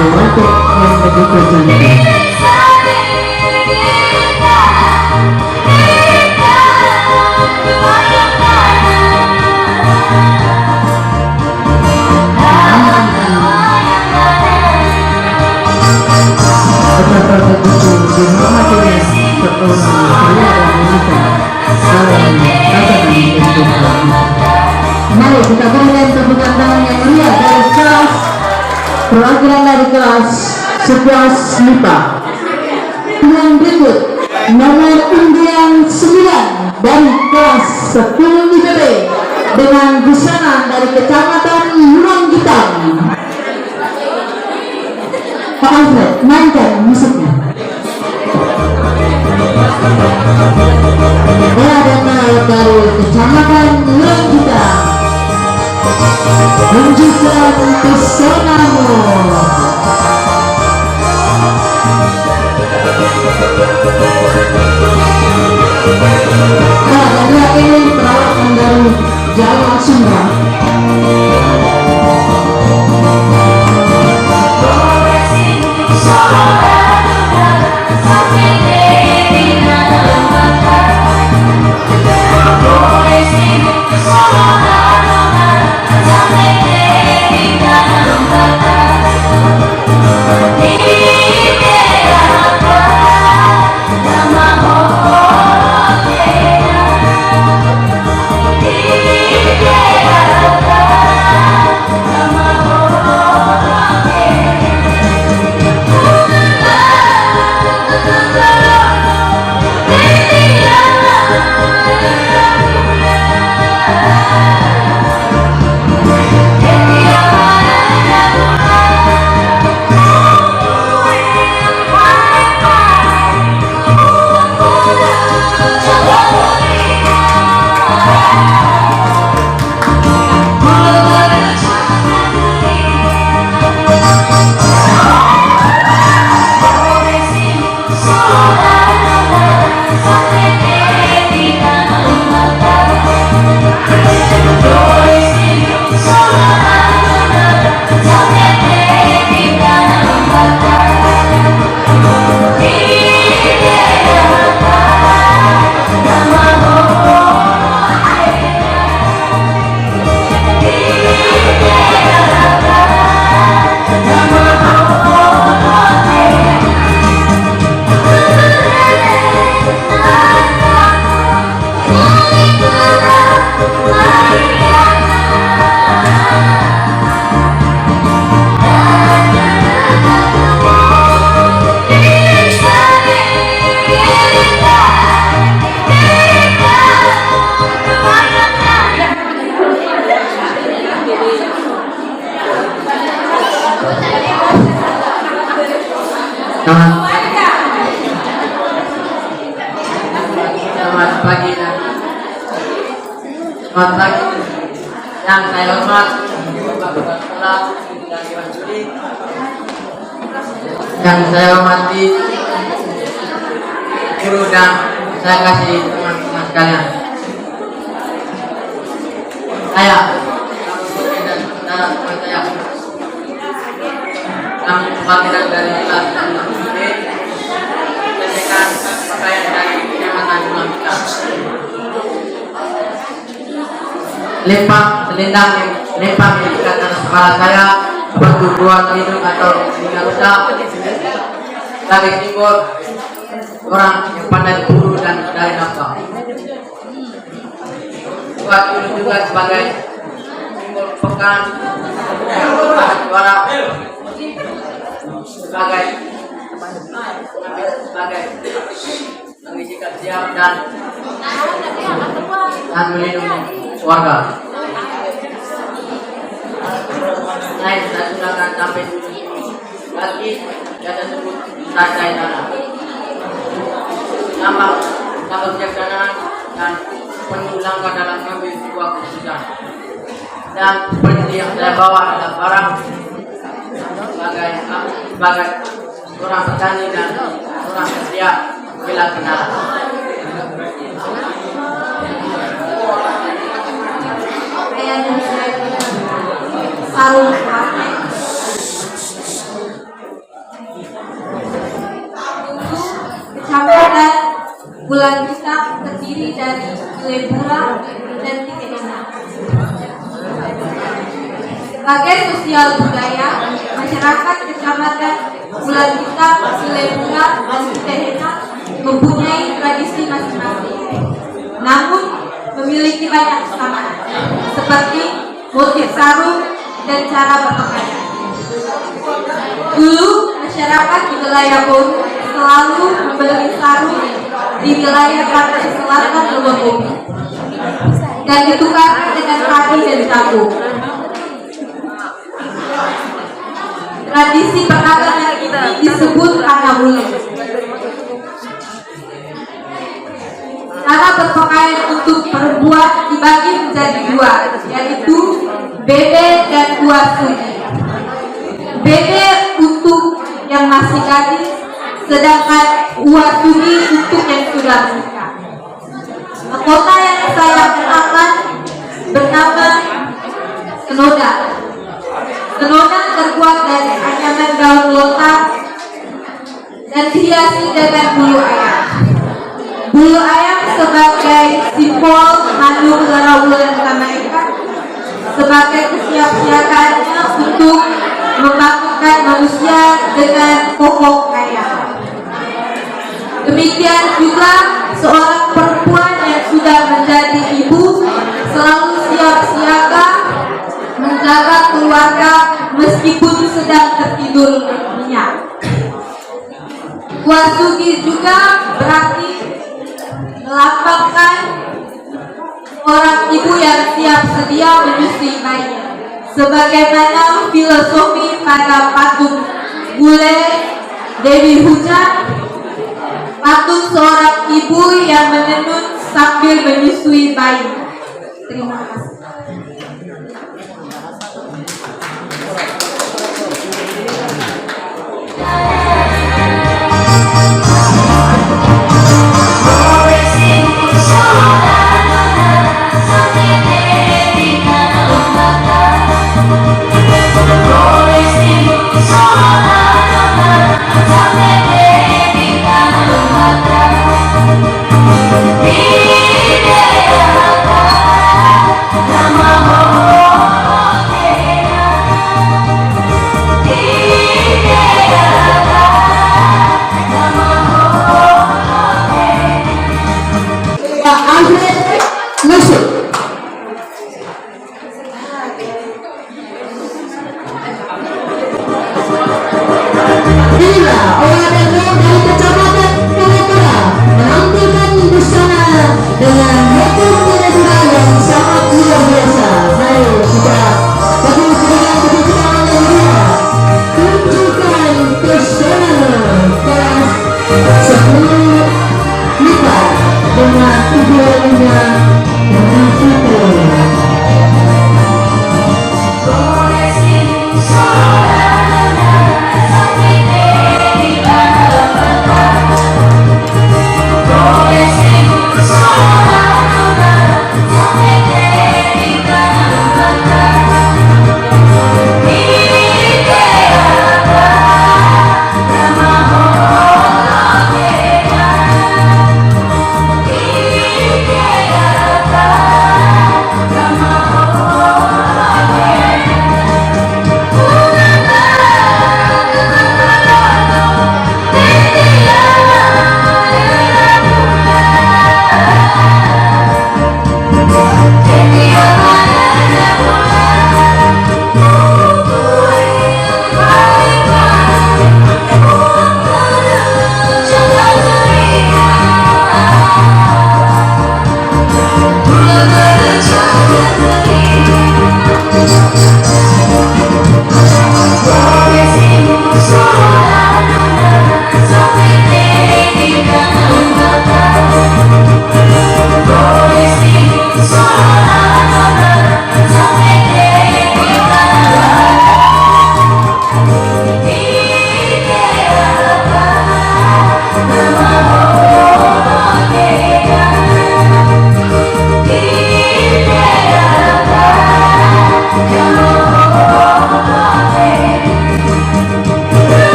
untuk yang begitu cantik. Betapa begitu dihormatinya seorang pria dan wanita saling mari kita berikan tepuk tangan yang meriah dari kelas perwakilan dari kelas 11 MIPA. Yang berikut nomor undian 9 dari kelas 10 IPB dengan busana dari Kecamatan Lurong Gitam. Pak Alfred, mainkan musiknya. Ada dari Kecamatan Lurong Gitam, tunjukkan pesonamu. Nah, ini perawatan dari Jawa Sumba. Selamat pagi. Yang saya hormat Bapak Kepala Sekolah dan Dewan Juri. Yang saya hormati guru dan saya kasih teman-teman sekalian. Saya dan saudara-saudara saya, kami perwakilan dari kelas B menyampaikan pakaian dari Kecamatan Bulantika. Selendang yang diikat atas kepala saya seperti dua hidung atau telinga rusak sebagai simbol orang yang pandai berburu dan mencari nafkah. Buat ini juga sebagai simbol pekan suara sebagai mengizinkan siap dan melindungi warga. Saya sudah akan sampai lagi ada sebut saya tanah. Nama kebijaksanaan dan penuh langkah dalam mengambil sebuah keputusan. Dan seperti yang saya bawa adalah barang sebagai seorang petani dan seorang kerja bila kenal. Sarung Kecamatan Bulantika terdiri dari Lebura dan Tiketena. Sebagai sosial budaya, masyarakat Kecamatan Bulantika, Lebura, dan Tiketena mempunyai tradisi masing-masing. Namun memiliki banyak kesamaan, seperti motif sarung dan cara berpakaian. Dulu masyarakat di wilayah Bolu selalu membeli sarung di wilayah pantai selatan Bumi dan ditukarkan dengan padi dan jagung. Tradisi perdagangan ini disebut Anabule. Cara berpakaian untuk perempuan dibagi menjadi dua, yaitu bebe dan uasugi. Bebe untuk yang masih gadis, sedangkan uasugi untuk yang sudah menikah. Mahkota yang saya kenakan bernama Senoda. Senoda terbuat dari anyaman daun lontar dan dihiasi dengan bulu ayam. Bulu ayam sebagai simbol madu bulan Amerika, sebagai kesiapsiagaannya untuk membangunkan manusia dengan pokok kaya. Demikian juga seorang perempuan yang sudah menjadi ibu selalu siap siaga menjaga keluarga meskipun sedang tertidur nyenyak. Wasugi juga berarti melambangkan orang ibu yang siap sedia menyusui bayinya, sebagaimana filosofi pada patung Bule Dewi Hujan, patung seorang ibu yang menenun sambil menyusui bayi. Terima kasih. Di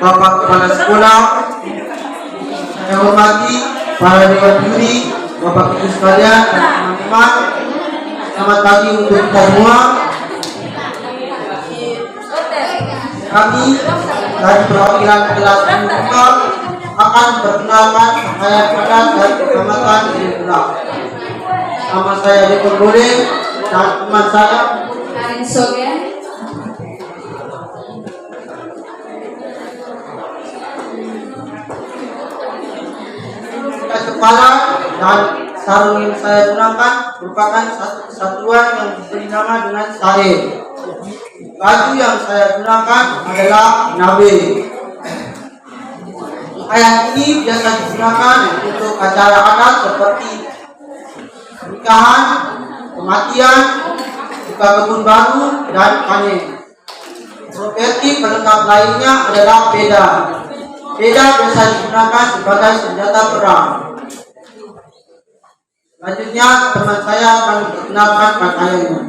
Bapak Kepala Sekolah, saya hormati para dewan juri, Bapak Ibu sekalian dan teman-teman. Selamat pagi untuk kita semua. Kami dari perwakilan kelas 5 akan perkenalkan pakaian adat dan kecamatan di Pulau. Nama saya Dekor Bode dan teman saya Karin Sogen. kepala dan sarung yang saya gunakan merupakan satu kesatuan yang diberi nama dengan sarung. Baju yang saya gunakan adalah nabe. Pakaian ini biasa digunakan untuk acara adat seperti pernikahan, kematian, buka kebun baru, dan panen. Profesi pelengkap lainnya adalah peda. Peda biasa digunakan sebagai senjata perang. Selanjutnya teman saya akan memperkenalkan pakaiannya.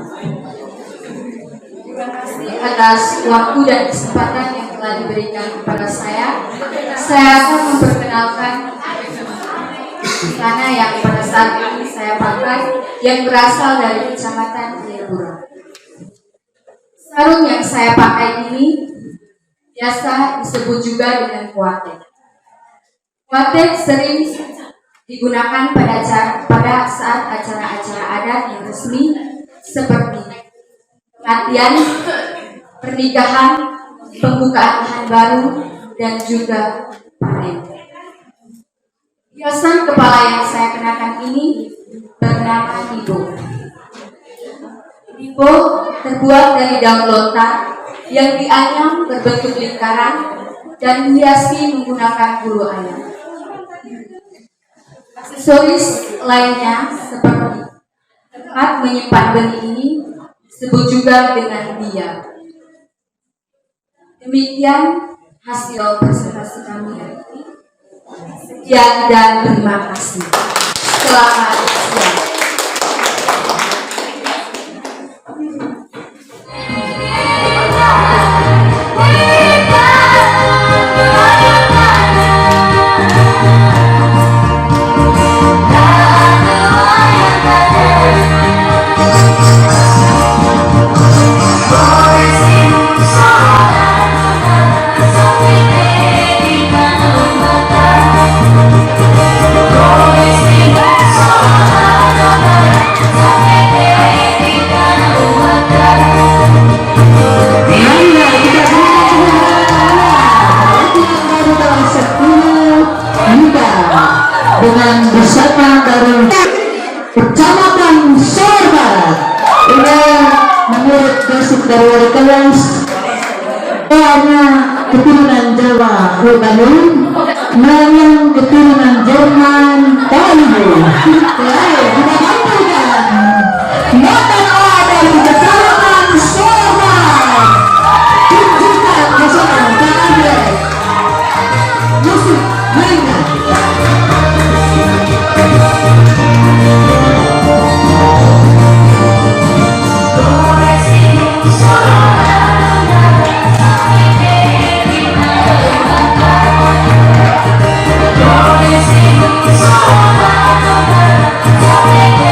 Terima kasih atas waktu dan kesempatan yang telah diberikan kepada saya. Saya akan memperkenalkan istana yang pada saat ini saya pakai yang berasal dari Kecamatan Jayapura. Sarung yang saya pakai ini biasa disebut juga dengan kuatek. Kuatek sering digunakan pada saat acara-acara adat yang resmi seperti kematian, pernikahan, pembukaan lahan baru, dan juga panen. Hiasan kepala yang saya kenakan ini bernama ibo. Ibo terbuat dari daun lontar yang dianyam berbentuk lingkaran dan dihiasi menggunakan bulu ayam. Aksesoris lainnya seperti tempat menyimpan benih ini disebut juga dengan biak. Demikian hasil presentasi kami hari ini. Sekian dan terima kasih. Selamat siang. dengan bersama dari Kecamatan Sor Barat. Ini menurut basic dari wali kelas hanya keturunan Jawa Bandung, yang keturunan Jerman Bandung. Lain kita tampilkan motor dari Kecamatan Sor Barat. Tunjukkan bersama kalian musik mainan. Sampai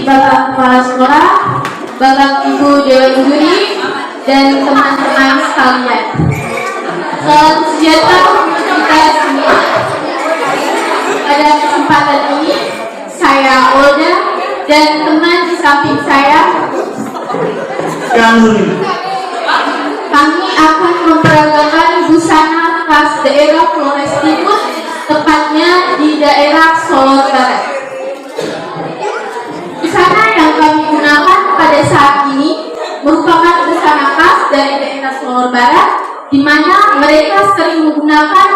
Bapak Kepala Sekolah, Bapak Ibu Dewan Juri, dan teman-teman sekalian. Salam sejahtera untuk kita semua. Pada kesempatan ini, saya Olga dan teman di samping saya, kami akan memperagakan busana khas daerah Flores Timur, tepatnya di daerah Solo Barat. Busana yang kami gunakan pada saat ini merupakan busana khas dari daerah Solo Barat, di mana mereka sering menggunakan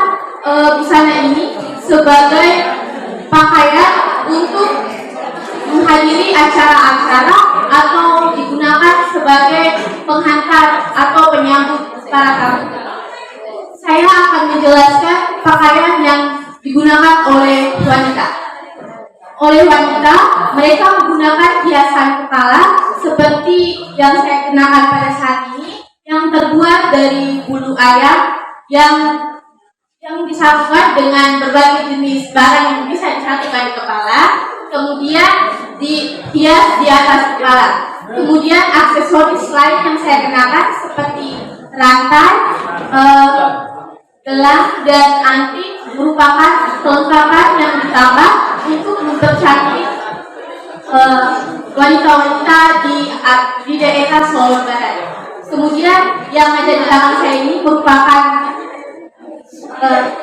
busana ini sebagai pakaian untuk menghadiri acara-acara atau digunakan sebagai penghantar atau penyambut para tamu. Saya akan menjelaskan pakaian yang digunakan oleh wanita. Oleh wanita, mereka menggunakan hiasan kepala seperti yang saya kenakan pada saat ini, yang terbuat dari bulu ayam yang disatukan dengan berbagai jenis barang yang bisa disatukan di kepala, kemudian dihias di atas kepala. Kemudian aksesoris lain yang saya kenakan seperti rantai, gelang, dan anting merupakan kelengkapan yang ditambah untuk mempercantik wanita-wanita di daerah Solo Barat. Kemudian yang ada di belakang saya ini merupakan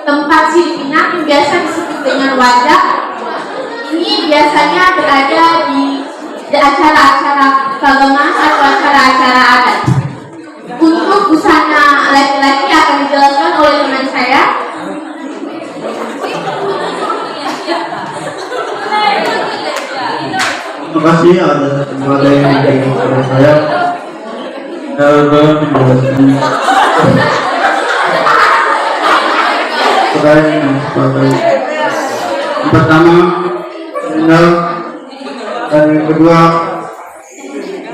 tempat sirip pinang yang biasa disebut dengan wajah. Ini biasanya berada di acara-acara keagamaan atau acara-acara adat. Untuk busana laki-laki akan dijelaskan oleh teman saya. Terima kasih atas kesempatan yang diberikan kepada saya. Dalam menjelaskan perkara yang sebagai yang pertama tinggal, dan yang kedua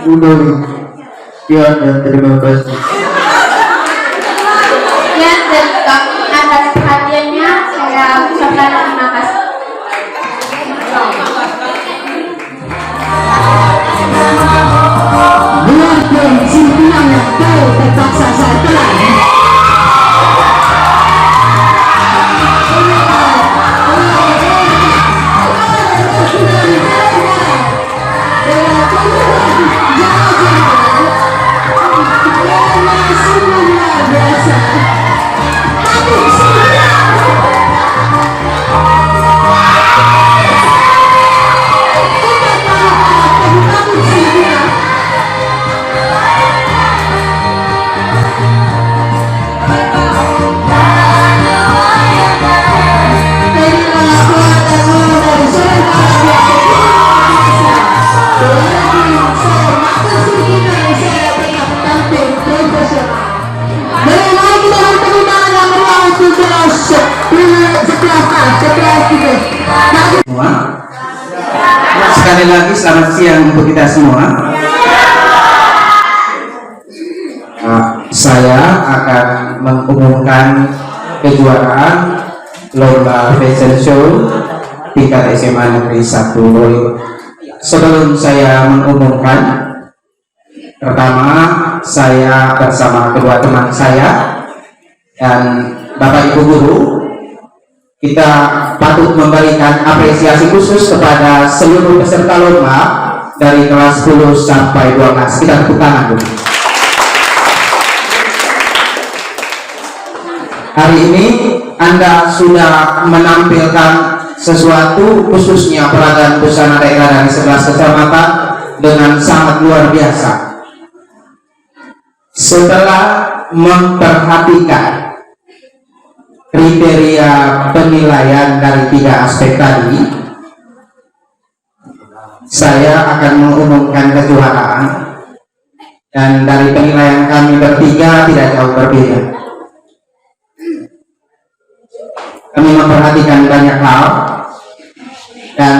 budaya. Sekian dan terima kasih. Sekian dari kami, atas perhatiannya saya ucapkan terima kasih. Luarkan simpinan yang kau terpaksa saya telan. Sekali lagi selamat siang untuk kita semua. Saya akan mengumumkan kejuaraan lomba fashion show tingkat SMA Negeri 1 Loyo. Sebelum saya mengumumkan, pertama saya bersama kedua teman saya dan Bapak Ibu Guru, kita patut memberikan apresiasi khusus kepada seluruh peserta lomba dari kelas 10 sampai 12. Kita tepuk tangan dulu. Hari ini Anda sudah menampilkan sesuatu, khususnya peragaan busana daerah dari 11 kecamatan dengan sangat luar biasa. Setelah memperhatikan kriteria penilaian dari 3 aspek tadi, saya akan mengumumkan kejuaraan, dan dari penilaian kami bertiga tidak jauh berbeda. Kami memperhatikan banyak hal, dan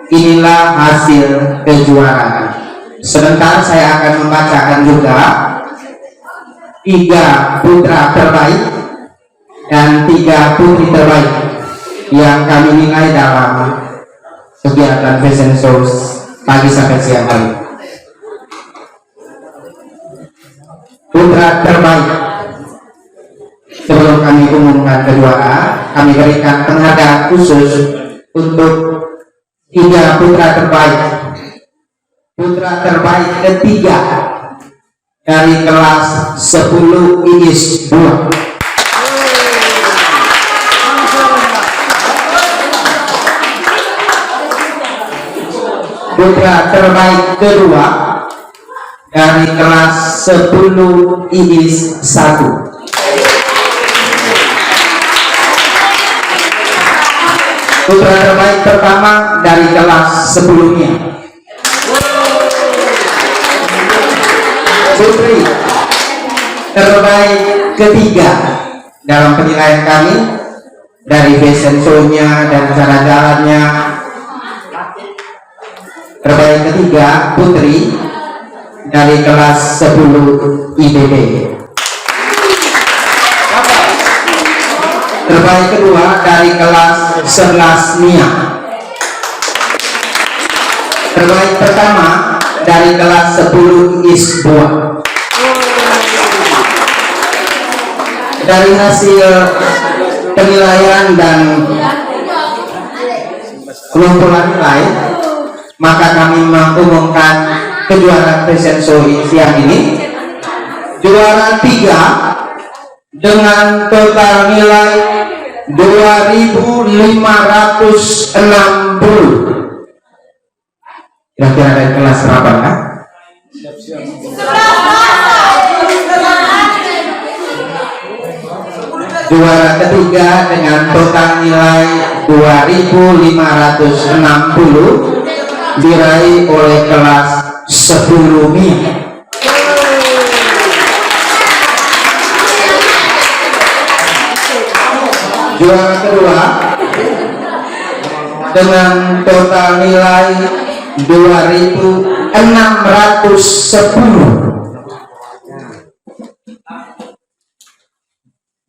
inilah hasil kejuaraan. Sebentar saya akan membacakan juga 3 putra terbaik dan 3 putri terbaik yang kami nilai dalam kegiatan fashion show pagi sampai siang hari. Putra terbaik, sebelum kami umumkan kejuaraan, kami berikan penghargaan khusus untuk 3 putra terbaik. Putra terbaik ketiga dari kelas 10 IIS 2. Putra terbaik kedua dari kelas 10 IIS 1. Putra terbaik pertama dari kelas sebelumnya. Putri terbaik ketiga dalam penilaian kami dari fashion show-nya dan cara jalannya. Terbaik ketiga putri dari kelas 10 IBB. Terbaik kedua dari kelas 11 Nia. Terbaik pertama dari kelas 10 IIS 2. Dari hasil penilaian dan kumpulan nilai, maka kami mengumumkan kejuaraan fashion show siang ini. Juara 3 dengan total nilai 2.560. Kira-kira dari kelas berapa kan? Juara ketiga dengan total nilai 2.560 diraih oleh kelas 10 Mia. Juara kedua dengan total nilai 2.610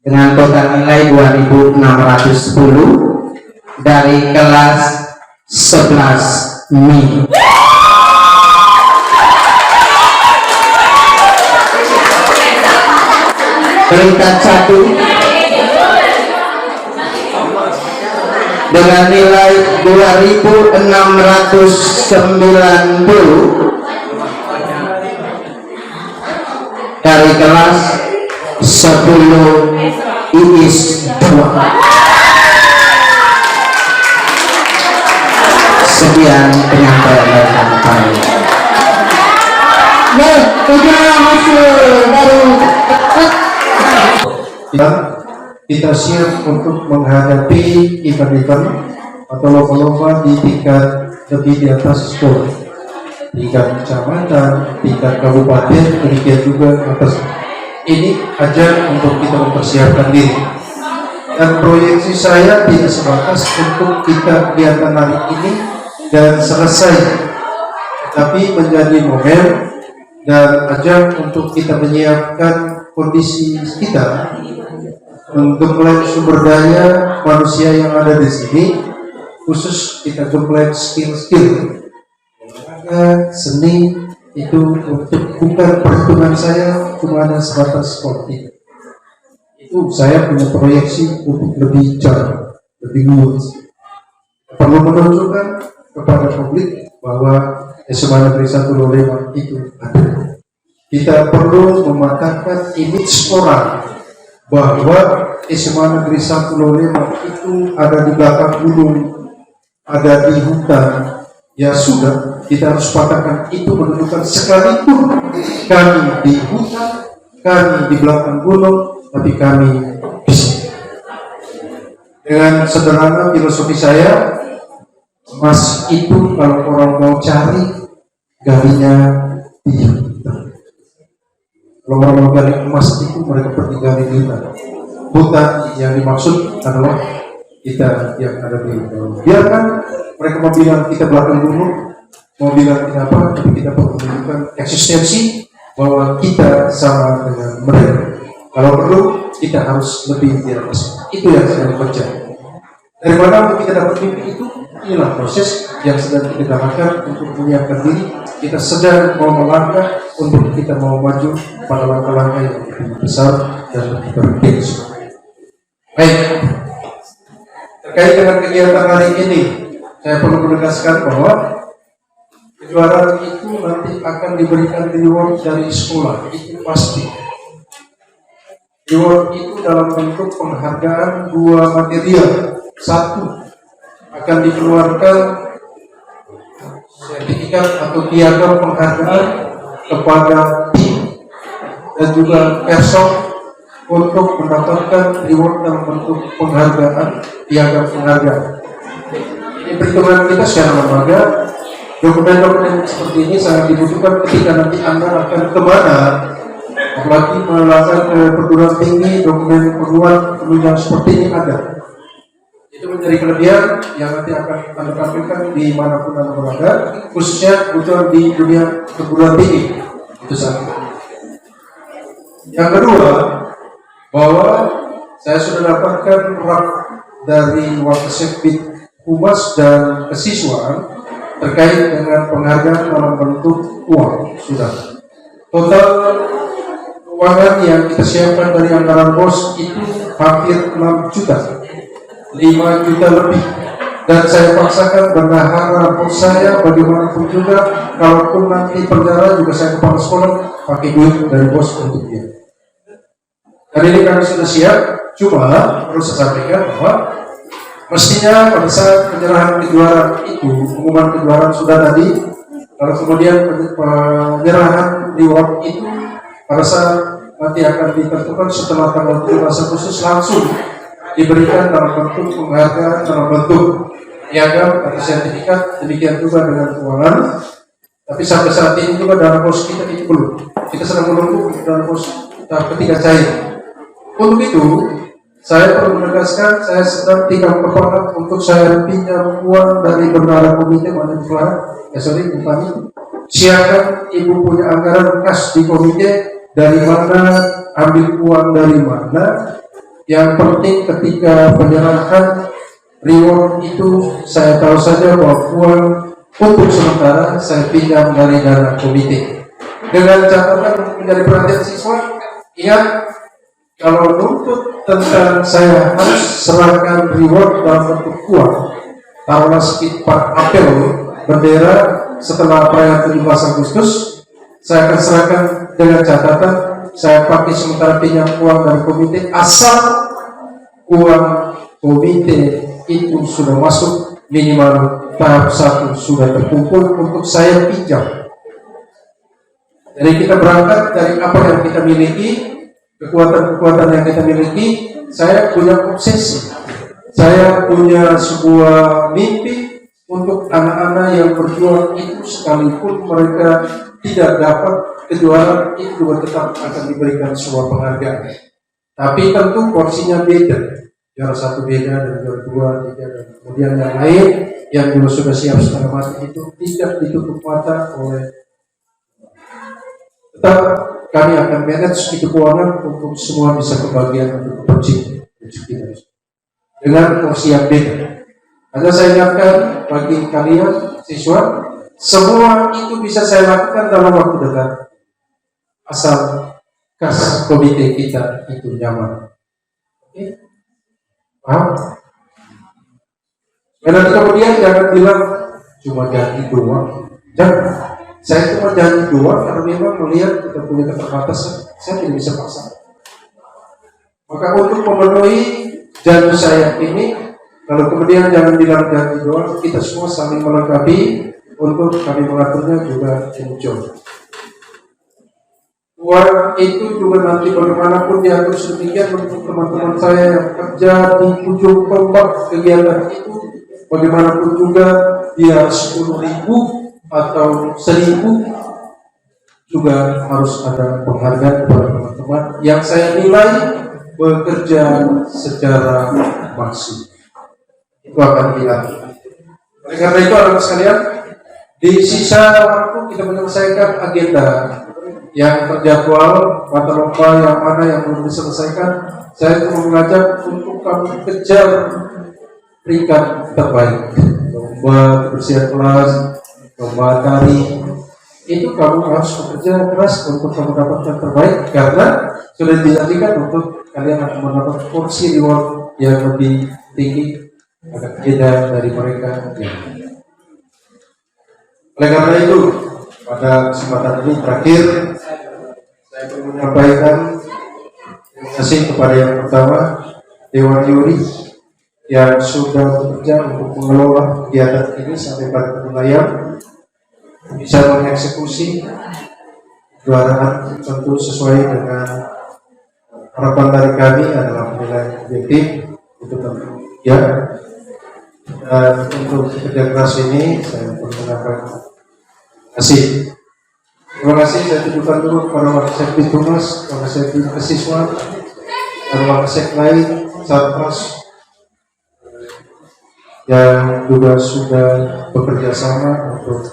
dengan total nilai 2.610 dari kelas 11 Mi. Peringkat 1 dengan nilai 2.690 dari kelas 10 IIS 2. Sekian penyampaian dari kami. Baik, kejuaraan hasil dari kita siap untuk menghadapi event-event atau lomba-lomba di tingkat lebih di atas sekolah, tingkat kecamatan, tingkat kabupaten, demikian juga atas. Ini aja untuk kita mempersiapkan diri. Dan proyeksi saya tidak sebatas untuk kita kegiatan hari ini dan selesai, tapi menjadi momen dan ajang untuk kita menyiapkan kondisi kita menggembleng sumber daya manusia yang ada di sini, khusus kita gembleng skill-skill olahraga, seni. Itu untuk bukan perhitungan saya cuma ada sebatas sportif. Itu saya punya proyeksi untuk lebih jauh, lebih luas. Perlu menunjukkan kepada publik bahwa SMA Negeri 1 Lolema itu ada. Kita perlu mematahkan image orang bahwa SMA Negeri 1 Lolema itu ada di belakang gunung, ada di hutan. Ya sudah, kita harus patahkan itu, menunjukkan sekalipun kami di hutan, kami di belakang gunung, tapi kami bisa. Dengan sederhana filosofi saya, emas itu kalau orang mau cari, galinya di hutan. Kalau orang mau gali emas itu, mereka pergi gali di hutan. Hutan yang dimaksud adalah kita yang ada di dalam. Biarkan mereka mau bilang kita belakang gunung, mau bilang kita apa, tapi kita perlu menunjukkan eksistensi bahwa kita sama dengan mereka. Kalau perlu, kita harus lebih di atas. Itu yang saya baca. Dari mana untuk kita dapat mimpi itu? inilah proses yang sedang kita lakukan untuk menyiapkan diri. Kita sedang mau melangkah untuk kita mau maju pada langkah-langkah yang lebih besar dan lebih bergengsi. Baik, terkait dengan kegiatan hari ini, saya perlu menegaskan bahwa kejuaraan itu nanti akan diberikan reward dari sekolah, itu pasti. Reward itu dalam bentuk penghargaan dua material. Satu, akan dikeluarkan sertifikat atau piagam penghargaan kepada tim dan juga person untuk mendapatkan reward dalam bentuk penghargaan, piagam penghargaan. Ini perhitungan kita secara lembaga. Dokumen-dokumen seperti ini sangat dibutuhkan ketika nanti Anda akan kemana, apalagi melakukan perguruan tinggi. Dokumen penunjang seperti ini ada. Itu menjadi kelebihan yang nanti akan Anda tampilkan di manapun Anda berada, khususnya kebutuhan di dunia perguruan tinggi. Itu satu. Yang kedua, bahwa saya sudah dapatkan draft dari Wakasek Humas dan Kesiswaan terkait dengan penghargaan dalam bentuk uang. Sudah total keuangan yang kita siapkan dari anggaran BOS itu hampir 6 juta, 5 juta lebih, dan saya paksakan bernahan rapor saya bagaimanapun juga, kalaupun nanti perjalanan juga saya kepala sekolah pakai duit dari BOS untuk dia. Dan ini kami sudah siap, cuma perlu saya sampaikan bahwa mestinya pada saat penyerahan kejuaraan itu, pengumuman kejuaraan sudah tadi, lalu kemudian penyerahan reward itu pada saat nanti akan ditentukan setelah tanggal 17 Agustus langsung diberikan dalam bentuk penghargaan, dalam bentuk piagam atau sertifikat, demikian juga dengan keuangan. Tapi sampai saat ini juga dalam pos kita itu belum. Kita sedang menunggu dalam pos tahap ketiga cair. Untuk itu, saya perlu menegaskan, saya sedang tinggal kepala untuk saya pinjam uang dari bendahara komite mana Bupani. Siapkan ibu punya anggaran kas di komite, dari mana, ambil uang dari mana. Yang penting ketika penyerahan reward itu, saya tahu saja bahwa uang untuk sementara saya pinjam dari dana komite. Dengan catatan menjadi perhatian siswa, ingat, kalau nuntut tentang saya harus serahkan reward dalam bentuk uang, taruhlah sekitar apel bendera setelah perayaan 17 Agustus, saya akan serahkan dengan catatan saya pakai sementara pinjam uang dari komite, asal uang komite itu sudah masuk minimal tahap 1 sudah terkumpul untuk saya pinjam. Jadi kita berangkat dari apa yang kita miliki, kekuatan-kekuatan yang kita miliki. Saya punya obsesi, saya punya sebuah mimpi untuk anak-anak yang berjuang itu, sekalipun mereka tidak dapat kejuaraan itu juga tetap akan diberikan sebuah penghargaan. Tapi tentu porsinya beda, juara 1 beda dan juara 2, 3 dan kemudian yang lain yang dulu sudah siap setengah mati itu tidak ditutup mata oleh. Tetap kami akan manage itu keuangan untuk semua bisa kebagian untuk rezeki dengan porsi yang beda. Ada saya ingatkan bagi kalian siswa, semua itu bisa saya lakukan dalam waktu dekat, asal kas komite kita itu nyaman. Oke? Paham? Dan kemudian jangan bilang cuma janji doang. Jangan. Saya cuma janji doang karena memang melihat kita punya keterbatasan, saya tidak bisa paksa. Maka untuk memenuhi janji saya ini, kalau kemudian jangan bilang janji doang, kita semua saling melengkapi untuk kami mengaturnya juga muncul. Uang itu juga nanti bagaimanapun diatur sedemikian untuk teman-teman saya yang kerja di ujung tombak kegiatan itu, bagaimanapun juga dia 10.000 atau 1.000 juga harus ada penghargaan kepada teman-teman yang saya nilai bekerja secara maksimal. Itu akan dilakukan. Oleh karena itu, anak sekalian, di sisa waktu kita menyelesaikan agenda yang terjadwal, mata lomba yang mana yang belum diselesaikan. Saya mengajak untuk kamu kejar peringkat terbaik. lomba kebersihan kelas, lomba tari, itu kamu harus bekerja keras untuk kamu dapatkan terbaik, karena sudah dijanjikan untuk kalian akan mendapat porsi reward yang lebih tinggi, agak beda dari mereka yang lain. Oleh karena itu, pada kesempatan ini terakhir saya ingin menyampaikan terima kasih kepada yang pertama Dewan Juri yang sudah bekerja untuk mengelola kegiatan ini sampai pada penilaian, bisa mengeksekusi kejuaraan tentu sesuai dengan harapan dari kami adalah penilaian objektif, itu tentu ya. Dan untuk kerja keras ini saya mengucapkan terima kasih. Terima kasih saya tunjukkan dulu kepada Wakasek Tunas, Wakasek Siswa, dan Wakasek lain Satpas yang juga sudah bekerja sama untuk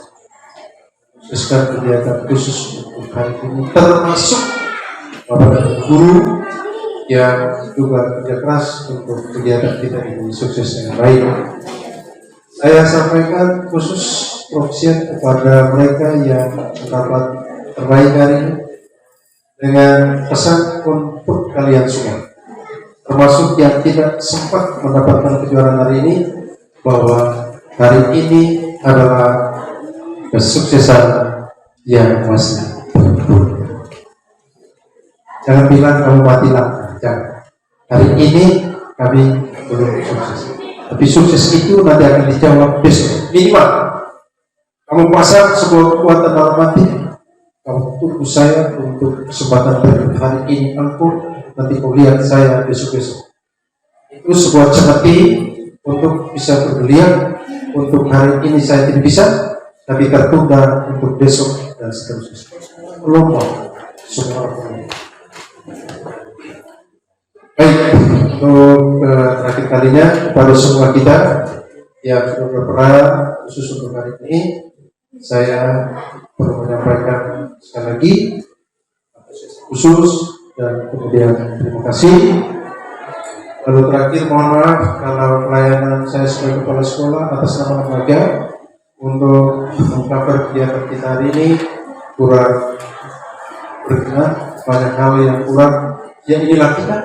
menyukseskan kegiatan khusus untuk hari ini, termasuk Bapak Guru yang juga kerja keras untuk kegiatan kita ini sukses dengan baik. Saya sampaikan khusus proficiat kepada mereka yang mendapat terbaik hari ini dengan pesan untuk kalian semua, termasuk yang tidak sempat mendapatkan kejuaraan hari ini, bahwa hari ini adalah kesuksesan yang masih beruntung. Jangan bilang kamu matilah, jangan. Hari ini kami belum sukses, tapi sukses itu nanti akan dijawab besok. Minimal kamu pasang sebuah kekuatan dalam hati, kamu tunggu saya untuk kesempatan hari ini, engkau nanti kau lihat saya besok-besok. Itu sebuah cemeti untuk bisa bergeliat. Untuk hari ini saya tidak bisa, tapi tertunda untuk besok dan seterusnya. Lomba semua orang. Baik, untuk terakhir kalinya kepada semua kita yang sudah berperan khusus untuk hari ini, saya perlu menyampaikan sekali lagi khusus dan kemudian terima kasih. Lalu terakhir mohon maaf kalau pelayanan saya sebagai kepala sekolah atas nama lembaga untuk mengcover kegiatan kita hari ini kurang berkenan, banyak hal yang kurang. Ya inilah kita.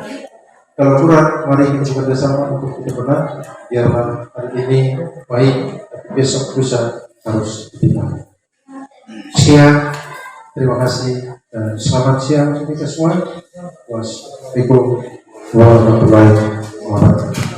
Kalau kurang, mari kita bekerjasama untuk kita benar. Biarlah hari ini baik, tapi besok lusa harus ditinggal. Siang, terima kasih dan selamat siang kita semua. Wassalamualaikum warahmatullahi wabarakatuh.